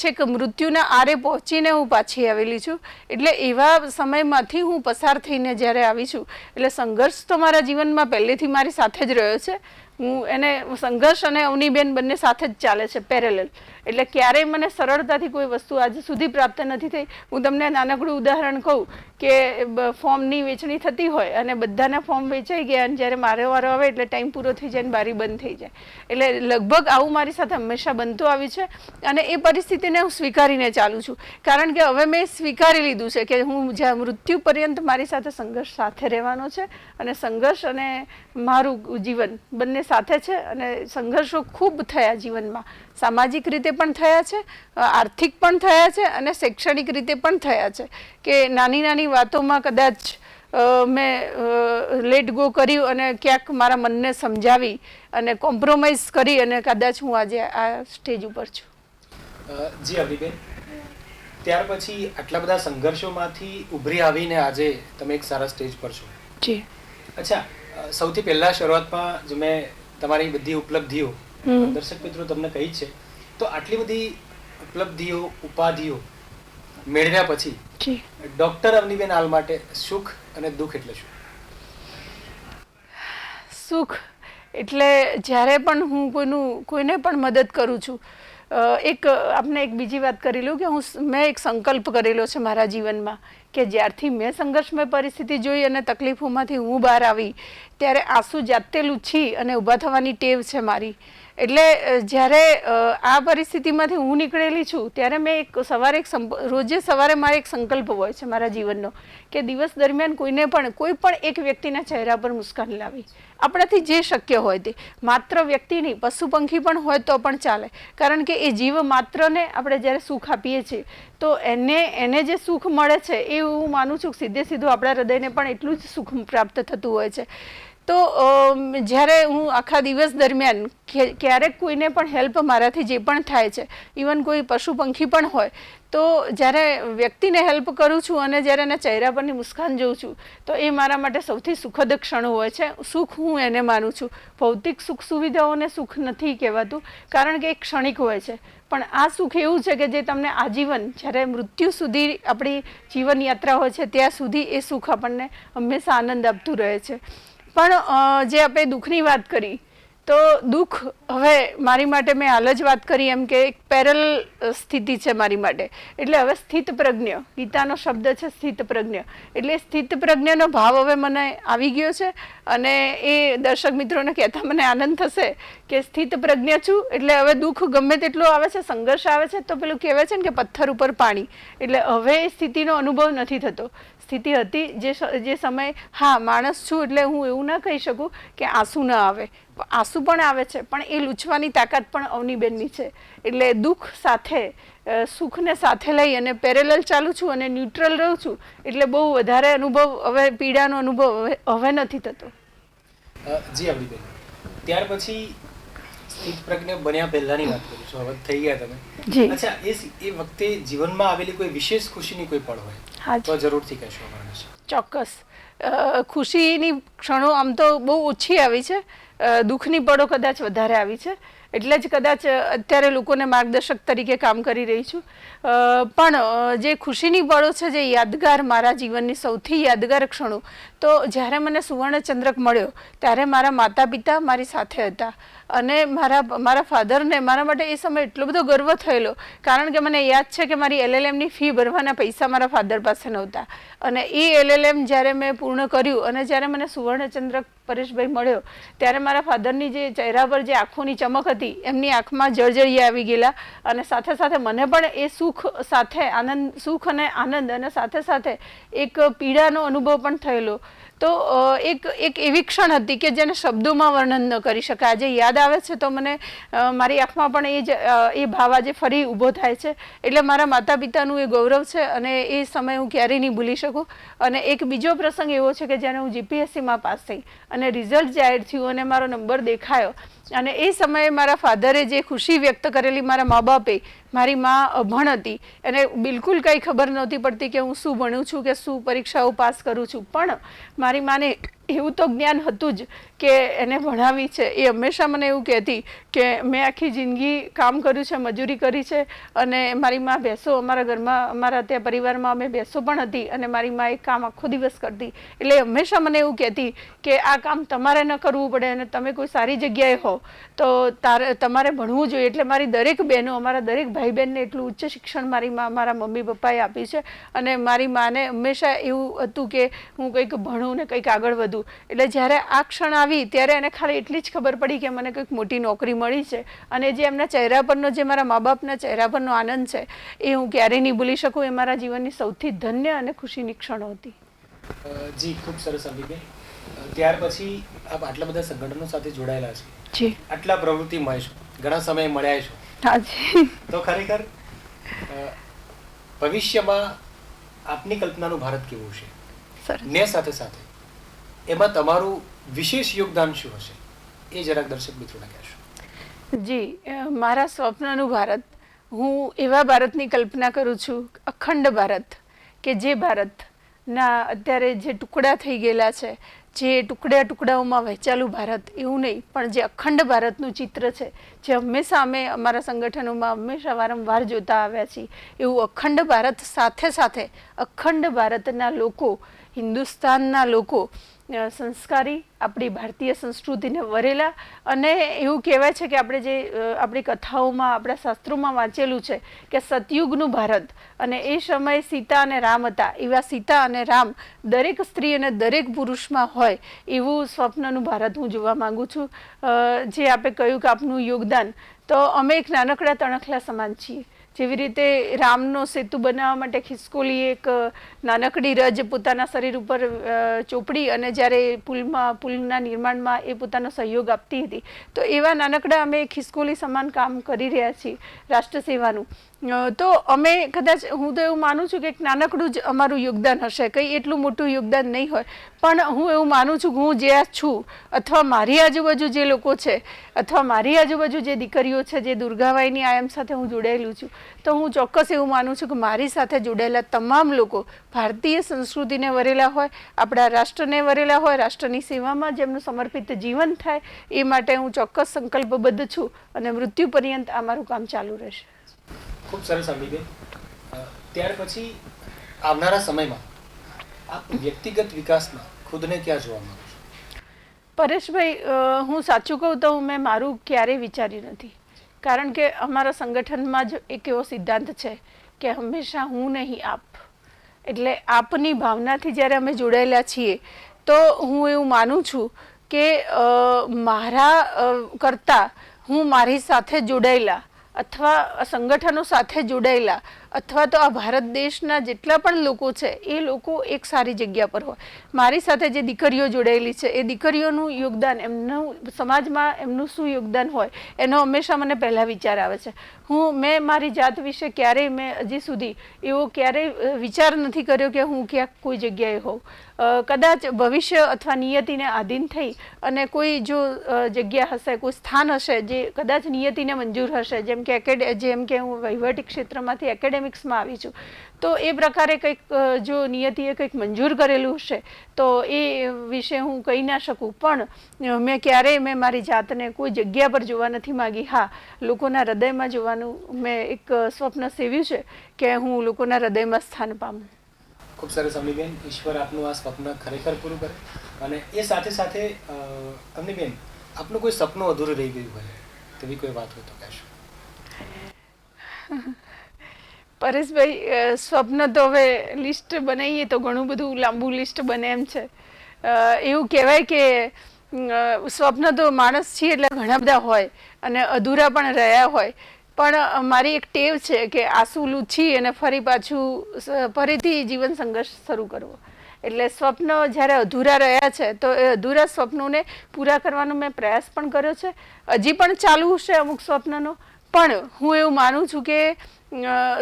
છેક મૃત્યુના આરે પહોંચીને હું પાછી આવેલી છું. એટલે એવા સમયમાંથી હું પસાર થઈને જ્યારે આવી છું, એટલે સંઘર્ષ તો મારા જીવનમાં પહેલેથી મારી સાથે જ રહ્યો છે. હું એને સંઘર્ષ અને અવનીબેન બંને સાથે જ ચાલે છે, પેરેલલ. એટલે ક્યારેય મને સરળતાથી કોઈ વસ્તુ આજ સુધી પ્રાપ્ત નથી થઈ. હું તમને નાનકડું ઉદાહરણ કહું કે ફોર્મની વેચણી થતી હોય અને બધાના ફોર્મ વેચાઈ ગયા, અને જ્યારે મારો વારો આવે એટલે ટાઈમ પૂરો થઈ જાય અને બારી બંધ થઈ જાય. એટલે લગભગ આવું મારી સાથે હંમેશા બનતું આવ્યું છે. અને એ પરિસ્થિતિને હું સ્વીકારીને ચાલું છું, કારણ કે હવે મેં સ્વીકારી લીધું છે કે હું જ્યાં મૃત્યુ પર્યંત મારી સાથે સંઘર્ષ સાથે રહેવાનો છે. અને સંઘર્ષ અને મારું જીવન બંને સાથે છે. અને સંઘર્ષો ખૂબ થયા જીવનમાં, સામાજિક રીતે પણ થયા છે, આર્થિક પણ થયા છે, અને શૈક્ષણિક રીતે પણ થયા છે. કે નાની નાની વાતોમાં કદાચ મેં લેટ ગો કર્યું અને ક્યાંક મારા મનને સમજાવી અને કોમ્પ્રોમાઇઝ કરી અને કદાચ હું આજે આ સ્ટેજ ઉપર છું. જી અવનીબેન, ત્યાર પછી આટલા બધા સંઘર્ષોમાંથી ઉભરી આવીને આજે તમે એક સારા સ્ટેજ પર છો. જી. અચ્છા, સૌથી પહેલા શરૂઆતમાં જ મેં તમારી બધી ઉપલબ્ધિઓ દર્શક મિત્રો તમને કહી છે, તો આટલી બધી ઉપલબ્ધિઓ, ઉપાધિઓ મેળવ્યા પછી ડોક્ટર અવનીબેન આલ માટે સુખ અને દુઃખ એટલે શું? સુખ એટલે જ્યારે પણ હું કોઈને પણ મદદ કરું છું. આપને એક બીજી વાત કરી લઉં કે મેં એક સંકલ્પ કરેલો છે મારા જીવનમાં કે જ્યારથી મેં સંઘર્ષમય પરિસ્થિતિ જોઈ અને તકલીફોમાંથી હું બહાર આવી ત્યારે આંસુ જાતે લૂછી અને ઊભા થવાની ટેવ છે મારી. એટલે જ્યારે આ પરિસ્થિતિમાંથી હું નીકળેલી છું ત્યારે મેં રોજે સવારે મારે એક સંકલ્પ હોય છે મારા જીવનનો કે દિવસ દરમિયાન કોઈ પણ એક વ્યક્તિના ચહેરા પર મુસ્કાન લાવી, આપણાથી જે શક્ય હોય તે. માત્ર વ્યક્તિ નહીં, પશુ પંખી પણ હોય તો પણ ચાલે, કારણ કે એ જીવ માત્રને આપણે જ્યારે સુખ આપીએ છીએ તો એને જે સુખ મળે છે એ હું માનું છું સીધે સીધું આપણા હૃદયને પણ એટલું જ સુખ પ્રાપ્ત થતું હોય છે. તો જ્યારે હું આખા દિવસ દરમિયાન ક્યારેક કોઈને પણ હેલ્પ મારાથી જે પણ થાય છે, ઇવન કોઈ પશુ પંખી પણ હોય, તો જ્યારે વ્યક્તિને હેલ્પ કરું છું અને જ્યારે એના ચહેરા પરની મુસ્કાન જોઉં છું તો એ મારા માટે સૌથી સુખદ ક્ષણો હોય છે. સુખ હું એને માનું છું. ભૌતિક સુખ સુવિધાઓને સુખ નથી કહેવાતું, કારણ કે એ ક્ષણિક હોય છે. પણ આ સુખ એવું છે કે જે તમને આજીવન, જ્યારે મૃત્યુ સુધી આપણી જીવન યાત્રા હોય છે ત્યાં સુધી એ સુખ આપણને હંમેશા આનંદ આપતું રહે છે. પણ જે આપણે દુઃખની વાત કરી, તો દુઃખ હવે મારી માટે, મેં હાલ જ વાત કરી એમ કે એક પેરલ સ્થિતિ છે મારી માટે. એટલે હવે સ્થિત પ્રજ્ઞ, ગીતાનો શબ્દ છે સ્થિત પ્રજ્ઞ, એટલે સ્થિત પ્રજ્ઞનો ભાવ હવે મને આવી ગયો છે. અને એ દર્શક મિત્રોને કહેતા મને આનંદ થશે કે સ્થિત પ્રજ્ઞ છું, એટલે હવે દુઃખ ગમે તેટલું આવે છે, સંઘર્ષ આવે છે, તો પેલું કહેવાય છે ને કે પથ્થર ઉપર પાણી, એટલે હવે એ સ્થિતિનો અનુભવ નથી થતો. સ્થિતિ હતી જે સમય, હા માણસ છું એટલે હું એવું ના કહી શકું કે આંસુ ના આવે, આંસુ પણ આવે છે, પણ એ લૂછવાની તાકાત પણ અવનીબેનની છે. એટલે દુઃખ સાથે સુખને સાથે લઈ અને પેરેલલ ચાલું છું અને ન્યુટ્રલ રહું છું, એટલે બહુ વધારે અનુભવ, હવે પીડાનો અનુભવ હવે નથી થતો. જી અવનીબેન, ત્યાર પછી સ્થિત પ્રજ્ઞ બન્યા પહેલાની વાત કરું છું, હવે થઈ ગયા તમે. જી. અચ્છા, એ વખતે જીવનમાં આવેલી કોઈ વિશેષ ખુશીની કોઈ પળ હોય તો જરૂરથી કહેશો અમારા. ચોક્કસ. ખુશીની ક્ષણો આમ તો બહુ ઓછી આવી છે, દુઃખની પળો કદાચ વધારે આવી છે, એટલે જ કદાચ અત્યારે લોકોને માર્ગદર્શક તરીકે કામ કરી રહી છું. પણ જે ખુશીની પળો છે, જે યાદગાર, મારા જીવનની સૌથી યાદગાર ક્ષણો, તો જ્યારે મને સુવર્ણચંદ્રક મળ્યો ત્યારે મારા માતા પિતા મારી સાથે હતા. અને મારા ફાધરને મારા માટે એ સમય એટલો બધો ગર્વ થયેલો, કારણ કે મને યાદ છે કે મારી LLMની ફી ભરવાના પૈસા મારા ફાધર પાસે નહોતા. અને એ LLM જ્યારે મેં પૂર્ણ કર્યું અને જ્યારે મને સુવર્ણચંદ્રક પરેશભાઈ મળ્યો, ત્યારે મારા ફાધરની જે ચહેરા પર જે આંખોની ચમક હતી, એમની આંખમાં જળજળિયા આવી ગયેલા. અને સાથે સાથે મને પણ એ સુખ સાથે આનંદ, સુખ અને આનંદ, અને સાથે સાથે એક પીડાનો અનુભવ પણ થયેલો. તો એક એવી ક્ષણ હતી કે જેને શબ્દોમાં વર્ણન ન કરી શકાય. આજે યાદ આવે છે તો મને મારી આંખમાં પણ એ ભાવ આજે ફરી ઊભો થાય છે. એટલે મારા માતા પિતાનું એ ગૌરવ છે અને એ સમય હું ક્યારેય નહીં ભૂલી શકું. અને એક બીજો પ્રસંગ એવો છે કે જ્યારે હું GPSCમાં પાસ થઈ અને રિઝલ્ટ જાહેર થયું અને મારો નંબર દેખાયો, અને એ સમયે મારા ફાધરે જે ખુશી વ્યક્ત કરેલી, મારા મા બાપે, મારી મા અભણ હતી, એને બિલકુલ કંઈ ખબર નહોતી પડતી કે હું શું ભણું છું કે શું પરીક્ષાઓ પાસ કરું છું, પણ મારી માને એવું તો જ્ઞાન હતું જ કે એને ભણાવી છે. એ હંમેશા મને એવું કહેતી કે મેં આખી જિંદગી કામ કર્યું છે, મજૂરી કરી છે, અને મારી મા ભેંસો, અમારા ઘરમાં, અમારા ત્યાં પરિવારમાં અમે ભેંસો પણ હતી, અને મારી મા એ કામ આખો દિવસ કરતી. એટલે હંમેશા મને એવું કહેતી કે આ કામ તમારે ન કરવું પડે, અને તમે કોઈ સારી જગ્યાએ હો તો તમારે ભણવું જોઈએ. એટલે મારી દરેક બહેનો, અમારા દરેક ભાઈ બહેનને એટલું ઉચ્ચ શિક્ષણ મારી મા, મારા મમ્મી પપ્પાએ આપ્યું છે. અને મારી માને હંમેશા એવું હતું કે હું કંઈક ભણું ને કંઈક આગળ વધું. એટલે જ્યારે આ ક્ષણ આવી ત્યારે એને ખાલી એટલી જ ખબર પડી કે મને કંઈક મોટી નોકરી મળી છે. અને જે એમના ચહેરા પરનો, જે મારા મા બાપના ચહેરા પરનો આનંદ છે, એ હું ક્યારેય નહીં ભૂલી શકું. એ મારા જીવનની સૌથી ધન્ય અને ખુશીની ક્ષણો હતી. જી, ખૂબ સરસ અભિપ્રાય. ત્યાર પછી આપ આટલા બધા સંગઠનો સાથે જોડાયેલા છે, જી, આટલા પ્રવૃત્તિમય છો, ઘણા સમય મળ્યા છો, હાજી, તો ખરેખર ભવિષ્યમાં આપની કલ્પનાનું ભારત કેવું છે, સરસ, ને સાથે સાથે એમાં તમારું વિશેષ યોગદાન શું હશે, એ જરાક દર્શક મિત્રોને કહેશો. જી, મારા સ્વપ્નનું ભારત, હું એવા ભારતની કલ્પના કરું છું, અખંડ ભારત, કે જે ભારતના અત્યારે જે ટુકડા થઈ ગયેલા છે, જે ટુકડાઓમાં વહેંચાયેલું ભારત, એવું નહીં, પણ જે અખંડ ભારતનું ચિત્ર છે, જે હંમેશા અમે અમારા સંગઠનોમાં હંમેશા વારંવાર જોતા આવ્યા છીએ, એવું અખંડ ભારત. સાથે સાથે અખંડ ભારતના લોકો, હિન્દુસ્તાનના લોકો સંસ્કારી, આપણી ભારતીય સંસ્કૃતિને વરેલા, અને એવું કહેવાય છે કે આપણે જે આપણી કથાઓમાં, આપણા શાસ્ત્રોમાં વાંચેલું છે કે સતયુગનું ભારત, અને એ સમયે સીતા અને રામ હતા, એવા સીતા અને રામ દરેક સ્ત્રી અને દરેક પુરુષમાં હોય એવું સ્વપ્નનું ભારત હું જોવા માંગુ છું. જે આપણે કહ્યું કે આપનું યોગદાન, તો અમે એક નાનકડા તણખલા સમાન છીએ. જેવી રીતે રામનો સેતુ બનાવવા માટે ખિસકોલી એક નાનકડી રજ પોતાના શરીર ઉપર ચોપડી અને જ્યારે પુલના નિર્માણમાં એ પોતાનો સહયોગ આપતી હતી, તો એવા નાનકડા અમે ખિસકોલી સમાન કામ કરી રહ્યા છીએ રાષ્ટ્ર સેવાનું. તો અમે કદાચ હું તો એવું માનું છું કે એક નાનકડું જ અમારું યોગદાન હશે, કંઈ એટલું મોટું યોગદાન નહીં હોય, પણ હું એવું માનું છું કે હું જ્યાં છું અથવા મારી આજુબાજુ જે લોકો છે અથવા મારી આજુબાજુ જે દીકરીઓ છે જે દુર્ગાબાઈની આયમ સાથે હું જોડાયેલું છું, તો હું ચોક્કસ એવું માનું છું કે મારી સાથે જોડાયેલા તમામ લોકો ભારતીય સંસ્કૃતિને વરેલા હોય, આપણા રાષ્ટ્રને વરેલા હોય, રાષ્ટ્રની સેવામાં જેમનું સમર્પિત જીવન થાય એ માટે હું ચોક્કસ સંકલ્પબદ્ધ છું અને મૃત્યુ પર્યંત આ મારું કામ ચાલુ રહેશે. ખૂબ સરસ અમીબેન. ત્યાર પછી આવનારા સમયમાં આપ વ્યક્તિગત વિકાસમાં ખુદને ક્યાં જોવા માંગો છો? પરેશભાઈ, હું સાચું કહું તો મેં મારું ક્યારેય વિચાર્યું નથી, કારણ કે અમારા સંગઠનમાં જ એક એવો સિદ્ધાંત છે કે હંમેશા હું નહીં આપ, એટલે આપની ભાવનાથી જ્યારે અમે જોડાયેલા છીએ તો હું એવું માનું છું કે મારા કરતાં હું મારી સાથે જોડાયેલા અથવા સંગઠનો સાથે જોડાયેલા અથવા તો આ ભારત દેશના જેટલા પણ લોકો છે એ લોકો એક સારી જગ્યા પર હોય. મારી સાથે જે દીકરીઓ જોડાયેલી છે એ દીકરીઓનું યોગદાન, એમનું સમાજમાં એમનું શું યોગદાન હોય એનો હંમેશા મને પહેલાં વિચાર આવે છે. મેં મારી જાત વિશે ક્યારેય મેં હજી સુધી એવો ક્યારેય વિચાર નથી કર્યો કે હું ક્યાંક કોઈ જગ્યાએ હોઉં. કદાચ ભવિષ્ય અથવા નિયતિને આધીન થઈ અને કોઈ જો જગ્યા હશે, કોઈ સ્થાન હશે જે કદાચ નિયતિને મંજૂર હશે, જેમ કે હું વહીવટી ક્ષેત્રમાંથી એકેડેમિક્સમાં આવી છું, તો એ પ્રકારે કંઈક જો નિયતિએ કંઈક મંજૂર કરેલું હશે તો એ વિશે હું કહી ના શકું, પણ મેં ક્યારેય મારી જાતને કોઈ જગ્યા પર જોવા નથી માગી. હા, લોકોના હૃદયમાં જોવાનું મેં એક સ્વપ્ન સેવ્યું છે કે હું લોકોના હૃદયમાં સ્થાન પામું. ખૂબ સરસ અમીબેન, ઈશ્વર આપનું આ સ્વપ્ન ખરેખર પૂરું કરે. અને એ સાથે સાથે અમીબેન, આપનું કોઈ સપનું અધૂરું રહી ગયું હોય તેવી કોઈ વાત હોય તો કહેશો? પરેશભાઈ, સ્વપ્ન તો હવે લિસ્ટ બનાવીએ તો ઘણું બધું લાંબુ લિસ્ટ બને એમ છે. એવું કહેવાય કે સ્વપ્ન તો માણસ છીએ એટલે ઘણા બધા હોય અને અધૂરા પણ રહ્યા હોય, પણ મારી એક ટેવ છે કે આંસુ લૂછી અને ફરીથી જીવન સંઘર્ષ શરૂ કરવો. એટલે સ્વપ્ન જ્યારે અધૂરા રહ્યા છે તો એ અધૂરા સ્વપ્નોને પૂરા કરવાનો મેં પ્રયાસ પણ કર્યો છે, હજી પણ ચાલુ છે અમુક સ્વપ્નનો. પણ હું એવું માનું છું કે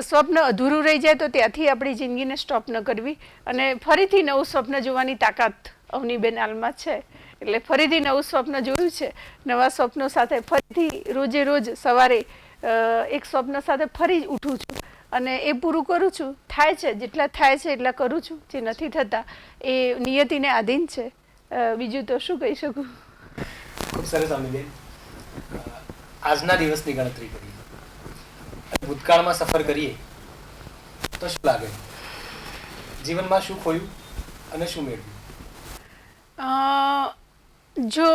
સ્વપ્ન અધૂરું રહી જાય તો ત્યાંથી આપણી જિંદગીને સ્ટોપ ન કરવી અને ફરીથી નવું સ્વપ્ન જોવાની તાકાત અવનીબેન આલમાં છે. એટલે ફરીથી નવું સ્વપ્ન જોયું છે, નવા સ્વપ્નો સાથે ફરીથી રોજે રોજ સવારે એક સ્વપ્ન સાથે ફરી ઉઠું છું અને એ પૂરું કરું છું. થાય છે, જેટલા થાય છે એટલા કરું છું, જે નથી થતા એ નિયતિને આધીન છે. બીજું તો શું કહી શકું. ખૂબ સરસ અમીબેન. આજના દિવસની ગણતરી કરીએ, ભૂતકાળમાં સફર કરીએ તો શું લાગે? જીવનમાં શું ખોયું અને શું મેળવ્યું? જો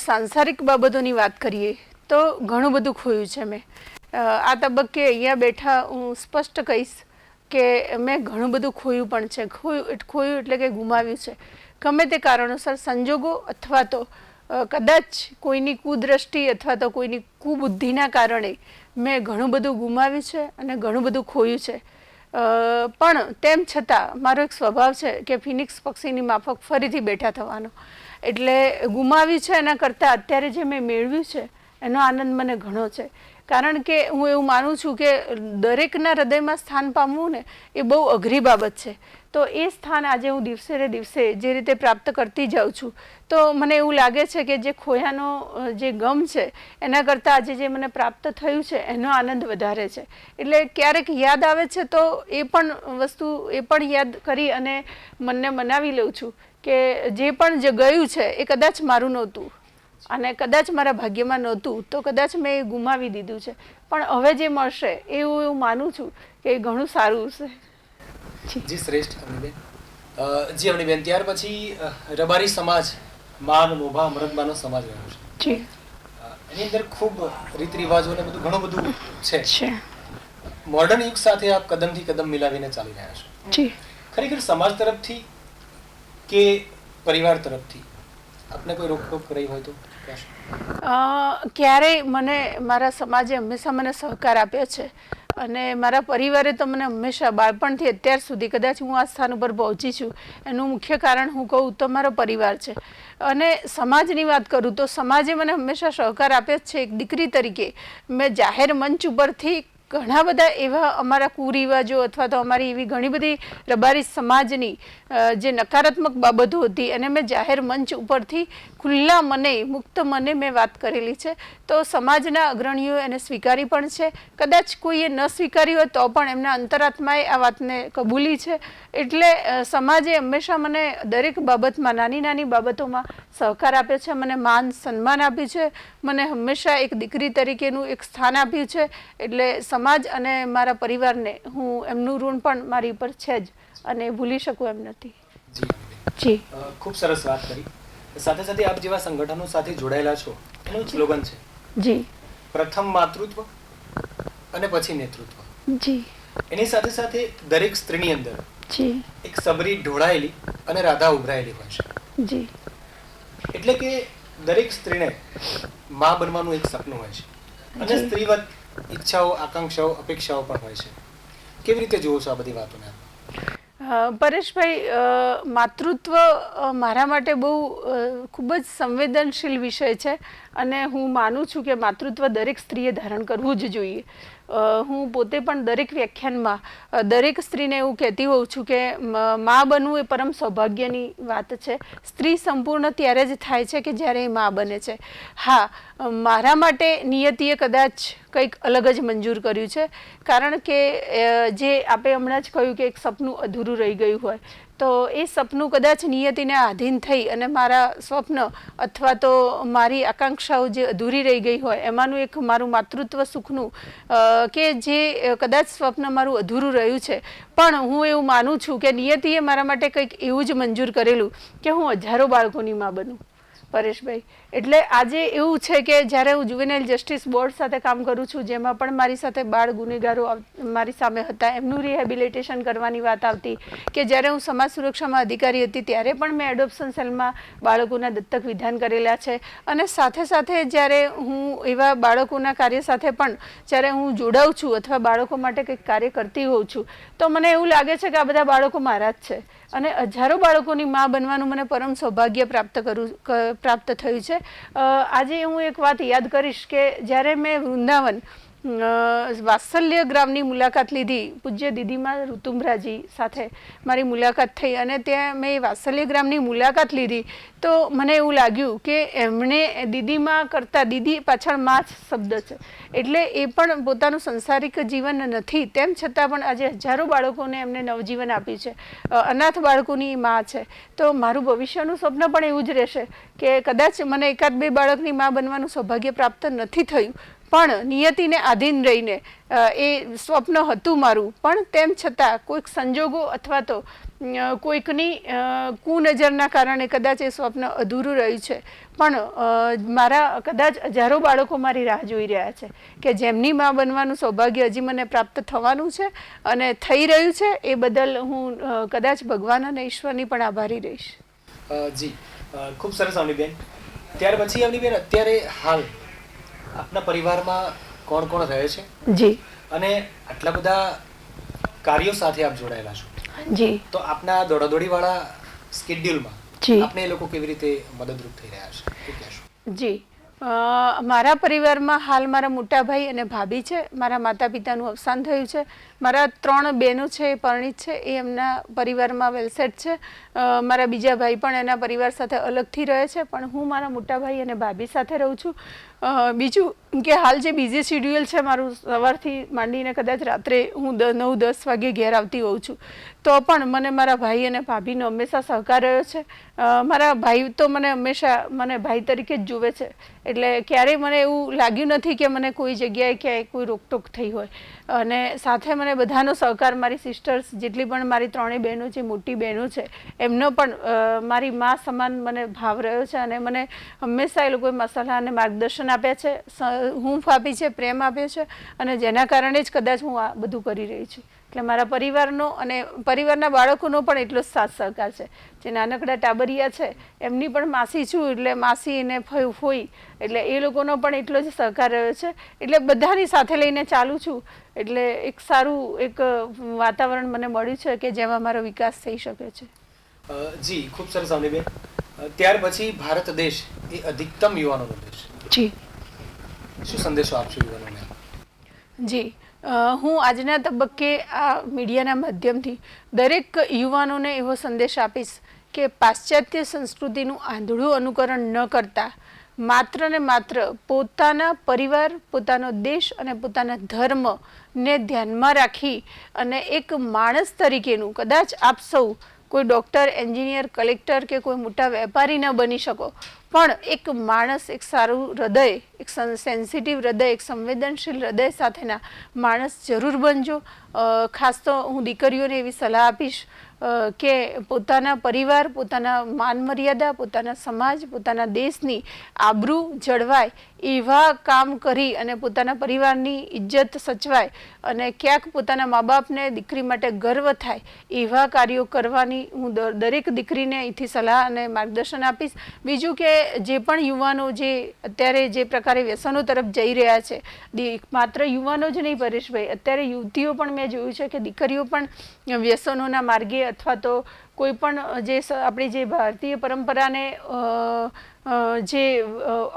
સાંસારિક બાબતોની વાત કરીએ તો ઘણું બધું ખોયું છે મેં. આ તબક્કે અહીંયા બેઠા હું સ્પષ્ટ કહીશ કે મેં ઘણું બધું ખોયું પણ છે. ખોયું એટલે કે ગુમાવ્યું છે, ગમે તે કારણોસર, સંજોગો અથવા તો કદાચ કોઈની કુદ્રષ્ટિ અથવા તો કોઈની કુબુદ્ધિના કારણે મેં ઘણું બધું ગુમાવ્યું છે અને ઘણું બધું ખોયું છે. પણ તેમ છતાં મારો એક સ્વભાવ છે કે ફિનિક્સ પક્ષીની માફક ફરીથી બેઠા થવાનો. એટલે ગુમાવ્યું છે એના કરતાં અત્યારે જે મેં મેળવ્યું છે એનો આનંદ મને ઘણો છે. કારણ કે હું એવું માનું છું કે દરેકના હૃદયમાં સ્થાન પામવું ને એ બહુ અઘરી બાબત છે. તો એ સ્થાન આજે હું દિવસે ને દિવસે જે રીતે પ્રાપ્ત કરતી જાઉં છું તો મને એવું લાગે છે કે જે ખોયાનો જે ગમ છે એના કરતાં આજે જે મને પ્રાપ્ત થયું છે એનો આનંદ વધારે છે. એટલે ક્યારેક યાદ આવે છે તો એ પણ યાદ કરી અને મનને મનાવી લઉં છું કે જે પણ જે ગયું છે એ કદાચ મારું નહોતું અને કદાચ મારા ભાગ્યમાં નહોતું તો કદાચ મેં એ ગુમાવી દીધું છે, પણ હવે જે મળશે એવું માનું છું કે ઘણું સારું છે. જી શ્રેષ્ઠ અમીબેન. જી અમીબેન, ત્યાર પછી રબારી સમાજ માન મોભા મરદબાનો સમાજ રહ્યો છે. એની અંદર ખૂબ રીત રિવાજો ને બધું ઘણું બધું છે. મોડર્ન યુગ સાથે આપ કદમથી કદમ મિલાવીને ચાલી રહ્યા છો. ખરેખર સમાજ તરફથી કે પરિવાર તરફથી આપને કોઈ રોકટોક રહી હોય તો ક્યારેય મને મારા સમાજે હંમેશા મને સહકાર આપ્યો છે અને મારા પરિવારે તો મને હંમેશા બાળપણથી અત્યાર સુધી કદાચ હું આ સ્થાન ઉપર પહોંચી છું એનું મુખ્ય કારણ હું કહું તો મારો પરિવાર છે. અને સમાજની વાત કરું તો સમાજે મને હંમેશા સહકાર આપ્યો જ છે. એક દીકરી તરીકે મેં જાહેર મંચ ઉપરથી ઘણા બધા એવા અમારા કુરિવાજો અથવા તો અમારી એવી ઘણી બધી રબારી સમાજની જે નકારાત્મક બાબતો હતી અને મેં જાહેર મંચ ઉપરથી ખુલ્લા મને મુક્ત મને મેં વાત કરેલી છે. તો સમાજના અગ્રણીઓ એને સ્વીકારી પણ છે. કદાચ કોઈએ ન સ્વીકારી હોય તો પણ એમના અંતરાત્માએ આ વાતને કબૂલી છે. એટલે સમાજે હંમેશા મને દરેક બાબતમાં નાની નાની બાબતોમાં સહકાર આપ્યો છે, મને માન સન્માન આપ્યું છે, મને હંમેશા એક દીકરી તરીકેનું એક સ્થાન આપ્યું છે. એટલે સમાજ અને મારા પરિવારને હું એમનું ઋણ પણ મારી ઉપર છે જ અને ભૂલી શકું એમ નથી. જી, ખૂબ સરસ વાત કરી. સાથે સાથે આપ જેવા સંગઠનો સાથે જોડાયેલા છો એનું સ્લોગન છે જી, પ્રથમ માતૃત્વ અને પછી નેતૃત્વ. જી, એની સાથે સાથે દરેક સ્ત્રીની અંદર જી, એક સબરી ઢોળાયેલી અને રાધા ઉભરાયેલી હોય છે. જી, એટલે કે દરેક સ્ત્રીને માં બનવાનું એક સપનું હોય છે અને સ્ત્રીવત ઈચ્છાઓ, આકાંક્ષાઓ, અપેક્ષાઓ પણ હોય છે. કેવી રીતે જુઓ છો આ બધી વાતોને? પરેશભાઈ, માતૃત્વ મારા માટે બહુ ખૂબ જ સંવેદનશીલ વિષય છે અને હું માનું છું કે માતૃત્વ દરેક સ્ત્રીએ ધારણ કરવું જ જોઈએ. હું પોતે પણ દરેક વ્યાખ્યાનમાં દરેક સ્ત્રીને એવું કહેતી હોઉં છું કે મા બનવું એ પરમ સૌભાગ્યની વાત છે. સ્ત્રી સંપૂર્ણ ત્યારે જ થાય છે કે જ્યારે એ મા બને છે. હા, મારા માટે નિયતિએ કદાચ કંઈક અલગ જ મંજૂર કર્યું છે, કારણ કે જે આપણે હમણાં જ કહ્યું કે એક સપનું અધૂરું રહી ગયું હોય તો એ સપનું કદાચ નિયતિને આધીન થઈ અને મારા સ્વપ્ન અથવા તો મારી આકાંક્ષાઓ જે અધૂરી રહી ગઈ હોય એમાંનું એક મારું માતૃત્વ સુખનું કે જે કદાચ સ્વપ્ન મારું અધૂરું રહ્યું છે, પણ હું એવું માનું છું કે નિયતિએ મારા માટે કંઈક એવું જ મંજૂર કરેલું કે હું હજારો બાળકોની મા બનું. પરેશભાઈ, એટલે આજે એવું છે કે જ્યારે હું જુવેનાઇલ જસ્ટિસ બોર્ડ સાથે કામ કરું છું, જેમાં પણ મારી સાથે બાળ ગુનેગારો મારી સામે હતા, એમનું રિહેબિલિટેશન કરવાની વાત આવતી, કે જ્યારે હું સમાજ સુરક્ષામાં અધિકારી હતી ત્યારે પણ મેં એડોપ્શન સેલમાં બાળકોના દત્તક વિધાન કરેલા છે. અને સાથે સાથે જ્યારે હું એવા બાળકોના કાર્ય સાથે પણ જ્યારે હું જોડાઉં છું અથવા બાળકો માટે કંઈક કાર્ય કરતી હોઉં છું તો મને એવું લાગે છે કે આ બધા બાળકો મારા જ છે અને હજારો બાળકોની મા બનવાનું મને પરમ સૌભાગ્ય પ્રાપ્ત થયું છે. આજે હું એક વાત યાદ કરીશ કે જ્યારે મેં વૃંદાવન વાત્સલ્ય ગ્રામની મુલાકાત લીધી, પૂજ્ય દીદીમાં ઋતુમ્ભરાજી સાથે મારી મુલાકાત થઈ અને ત્યાં મેં વાત્સલ્ય ગ્રામની મુલાકાત લીધી તો મને એવું લાગ્યું કે એમણે દીદીમાં કરતાં દીદી પાછળ માં જ શબ્દ છે, એટલે એ પણ પોતાનું સંસારિક જીવન નથી તેમ છતાં પણ આજે હજારો બાળકોને એમને નવજીવન આપ્યું છે. અનાથ બાળકોની માં છે. તો મારું ભવિષ્યનું સ્વપ્ન પણ એવું જ રહેશે કે કદાચ મને એકાદ બે બાળકની માં બનવાનું સૌભાગ્ય પ્રાપ્ત નથી થયું, પણ નિયતિને આધીન રહીને એ સ્વપ્ન હતું મારું, પણ તેમ છતાં કોઈક સંજોગો અથવા તો કોઈકની કુનજરના કારણે કદાચ એ સ્વપ્ન અધૂરું રહ્યું છે. પણ મારા કદાચ હજારો બાળકો મારી રાહ જોઈ રહ્યા છે કે જેમની માં બનવાનું સૌભાગ્ય હજી મને પ્રાપ્ત થવાનું છે અને થઈ રહ્યું છે. એ બદલ હું કદાચ ભગવાન અને ઈશ્વરની પણ આભારી રહીશ. જી, ખૂબ સરસ અવનીબેન. ત્યાર પછી અવનીબેન, અત્યારે હાલ આપના પરિવારમાં કોણ કોણ રહે છે? જી, અને આટલા બધા કાર્યો સાથે આપ જોડાયેલા છો, જી, તો આપના દોડાદોડી વાળા સ્કેડ્યુલમાં જી, આપને એ લોકો કેવી રીતે મદદરૂપ થઈ રહ્યા છે, શું કહેશો? જી, મારા પરિવારમાં હાલ મારા મોટા ભાઈ અને ભાભી છે. મારા માતા પિતાનું અવસાન થયું છે. મારા 3 બહેનો છે, એ પરણિત છે, એ એમના પરિવારમાં વેલસેટ છે. મારા બીજા ભાઈ પણ એના પરિવાર સાથે અલગથી રહે છે, પણ હું મારા મોટા ભાઈ અને ભાભી સાથે રહું છું. બીજું કે હાલ જે બિઝી શિડ્યુઅલ છે મારું, સવારથી માંડીને કદાચ રાત્રે હું 9-10 વાગે ઘેર આવતી હોઉં છું, તો પણ મને મારા ભાઈ અને ભાભીનો હંમેશા સહકાર રહ્યો છે. મારા ભાઈ તો મને હંમેશા મને ભાઈ તરીકે જ જુએ છે, એટલે ક્યારેય મને એવું લાગ્યું નથી કે મને કોઈ જગ્યાએ ક્યાંય કોઈ રોકટોક થઈ હોય. અને સાથે મને બધાનો સહકાર, મારી સિસ્ટર્સ જેટલી પણ મારી 3 બહેનો છે, મોટી બહેનો છે, એમનો પણ મારી મા સમાન મને ભાવ રહ્યો છે અને મને હંમેશા એ લોકોએ મસાલા અને માર્ગદર્શન આપ્યા છે, હૂંફ આપી છે, પ્રેમ આપ્યો છે અને જેના કારણે જ કદાચ હું આ બધું કરી રહી છું. એટલે મારા પરિવારનો અને પરિવારના બાળકોનો પણ એટલો જ સાથ સહકાર છે. જે નાનકડા ટાબરિયા છે એમની પણ માસી છું, એટલે માસી અને ફોઈ, એટલે એ લોકોનો પણ એટલો જ સહકાર રહ્યો છે. એટલે બધાની સાથે લઈને ચાલું છું, એટલે એક સારું એક વાતાવરણ મને મળ્યું છે કે જેમાં મારો વિકાસ થઈ શકે છે. જી, ખૂબ સરસ અવનીબેન. ત્યાર પછી ભારત દેશ એ અધિકતમ યુવાનોનો દેશ. જી, શું સંદેશો આપશો યુવાનોને? જી, હું આજના તબક્કે આ મીડિયાના માધ્યમથી દરેક યુવાનોને એવો સંદેશ આપીશ કે પાશ્ચાત્ય સંસ્કૃતિનું આંધળું અનુકરણ ન કરતા માત્ર ને માત્ર પોતાના પરિવાર, પોતાનો દેશ અને પોતાના ધર્મને ધ્યાનમાં રાખી અને એક માણસ તરીકેનું, કદાચ આપ સૌ કોઈ ડૉક્ટર, એન્જિનિયર, કલેક્ટર કે કોઈ મોટા વેપારી ન બની શકો, પણ એક માણસ, એક સારું હૃદય, એક સેન્સિટિવ હૃદય, એક સંવેદનશીલ હૃદય સાથેના માણસ જરૂર બનજો. ખાસ તો હું દીકરીઓને એવી સલાહ આપીશ કે પોતાના પરિવાર, પોતાના માન મર્યાદા, પોતાના સમાજ, પોતાના દેશની આબરૂ જળવાય એવા કામ કરી અને પોતાના પરિવારની ઇજ્જત સચવાય અને ક્યાંક પોતાના મા બાપને દીકરી માટે ગર્વ થાય એવા કાર્યો કરવાની હું દરેક દીકરીને અહીંથી સલાહ અને માર્ગદર્શન આપીશ. બીજું કે જે પણ યુવાનો જે અત્યારે જે પ્રકારે વ્યસનો તરફ જઈ રહ્યા છે, માત્ર યુવાનો જ નહીં પરેશભાઈ, અત્યારે યુવતીઓ પણ મેં જોયું છે કે દીકરીઓ પણ વ્યસનોના માર્ગે અથવા તો કોઈ પણ જે આપણી જે ભારતીય પરંપરાને જે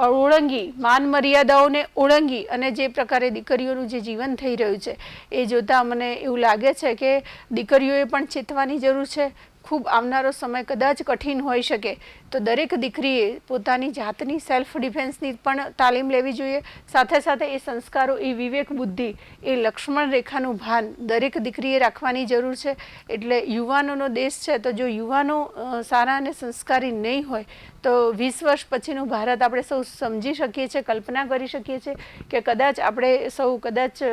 ઓળંગી, માન મર્યાદાઓને ઓળંગી અને જે પ્રકારે દીકરીઓનું જે જીવન થઈ રહ્યું છે એ જોતાં મને એવું લાગે છે કે દીકરીઓએ પણ ચેતવાની જરૂર છે. ખૂબ આવનારો સમય કદાચ કઠિન હોઈ શકે તો દરેક દીકરીએ પોતાની જાતની સેલ્ફ ડિફેન્સની પણ તાલીમ લેવી જોઈએ. સાથે સાથે એ સંસ્કારો, એ વિવેક બુદ્ધિ, એ લક્ષ્મણ રેખાનું ભાન દરેક દીકરીએ રાખવાની જરૂર છે. એટલે યુવાનોનો દેશ છે, તો જો યુવાનો સારા અને સંસ્કારી નહીં હોય તો 20 વર્ષ પછીનું ભારત આપણે સૌ સમજી શકીએ છીએ, કલ્પના કરી શકીએ છીએ કે કદાચ આપણે સૌ કદાચ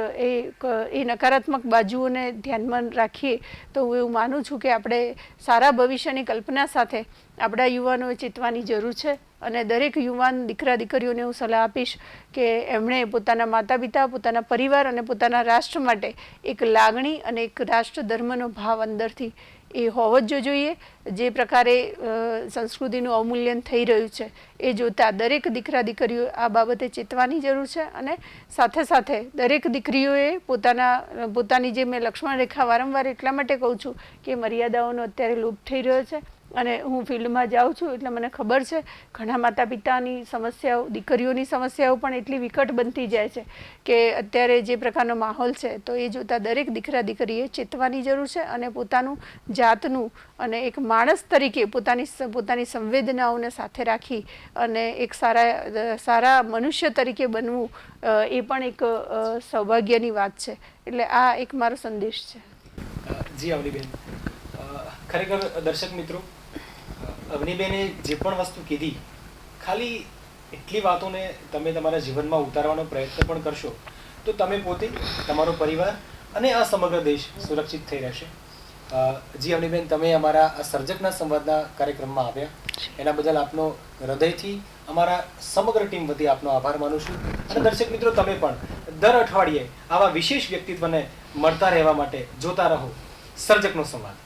એ નકારાત્મક બાજુઓને ધ્યાનમાં રાખીએ તો હું એવું માનું છું કે આપણે સારા ભવિષ્યની કલ્પના સાથે આપણા યુવાનોએ ચેતવાની જરૂર છે. અને દરેક યુવાન દીકરા દીકરીઓને હું સલાહ આપીશ કે એમણે પોતાના માતા પિતા, પોતાના પરિવાર અને પોતાના રાષ્ટ્ર માટે એક લાગણી અને એક રાષ્ટ્ર ધર્મનો ભાવ અંદરથી એ હોવો જ જોઈએ. જે પ્રકારે સંસ્કૃતિનું અવમૂલ્યન થઈ રહ્યું છે એ જોતાં દરેક દીકરા દીકરીઓ આ બાબતે ચેતવાની જરૂર છે. અને સાથે સાથે દરેક દીકરીઓએ પોતાની જે મેં લક્ષ્મણ રેખા વારંવાર એટલા માટે કહું છું કે મર્યાદાઓનો અત્યારે લોપ થઈ રહ્યો છે. અને હું ફિલ્ડમાં જાઉં છું એટલે મને ખબર છે ઘણા માતા પિતાની સમસ્યાઓ, દીકરીઓની સમસ્યાઓ પણ એટલી વિકટ બનતી જાય છે કે અત્યારે જે પ્રકારનો માહોલ છે તો એ જોતાં દરેક દીકરા દીકરીએ ચેતવાની જરૂર છે અને પોતાનું જાતનું અને એક માણસ તરીકે પોતાની સંવેદનાઓને સાથે રાખી અને એક સારા મનુષ્ય તરીકે બનવું એ પણ એક સૌભાગ્યની વાત છે. એટલે આ એક મારો સંદેશ છે. જી અવનીબેન, ખરેખર દર્શક મિત્રો, અવનીબેને જે પણ વસ્તુ કીધી, ખાલી એટલી વાતોને તમે તમારા જીવનમાં ઉતારવાનો પ્રયત્ન પણ કરશો તો તમે પોતે, તમારો પરિવાર અને આ સમગ્ર દેશ સુરક્ષિત થઈ રહેશે. જી અવનીબેન, તમે અમારા આ સર્જકના સંવાદના કાર્યક્રમમાં આવ્યા એના બદલ આપનો હૃદયથી અમારા સમગ્ર ટીમ વતી આપનો આભાર માનું છું. અને દર્શક મિત્રો, તમે પણ દર અઠવાડિયે આવા વિશેષ વ્યક્તિત્વને મળતા રહેવા માટે જોતા રહો સર્જકનો સંવાદ.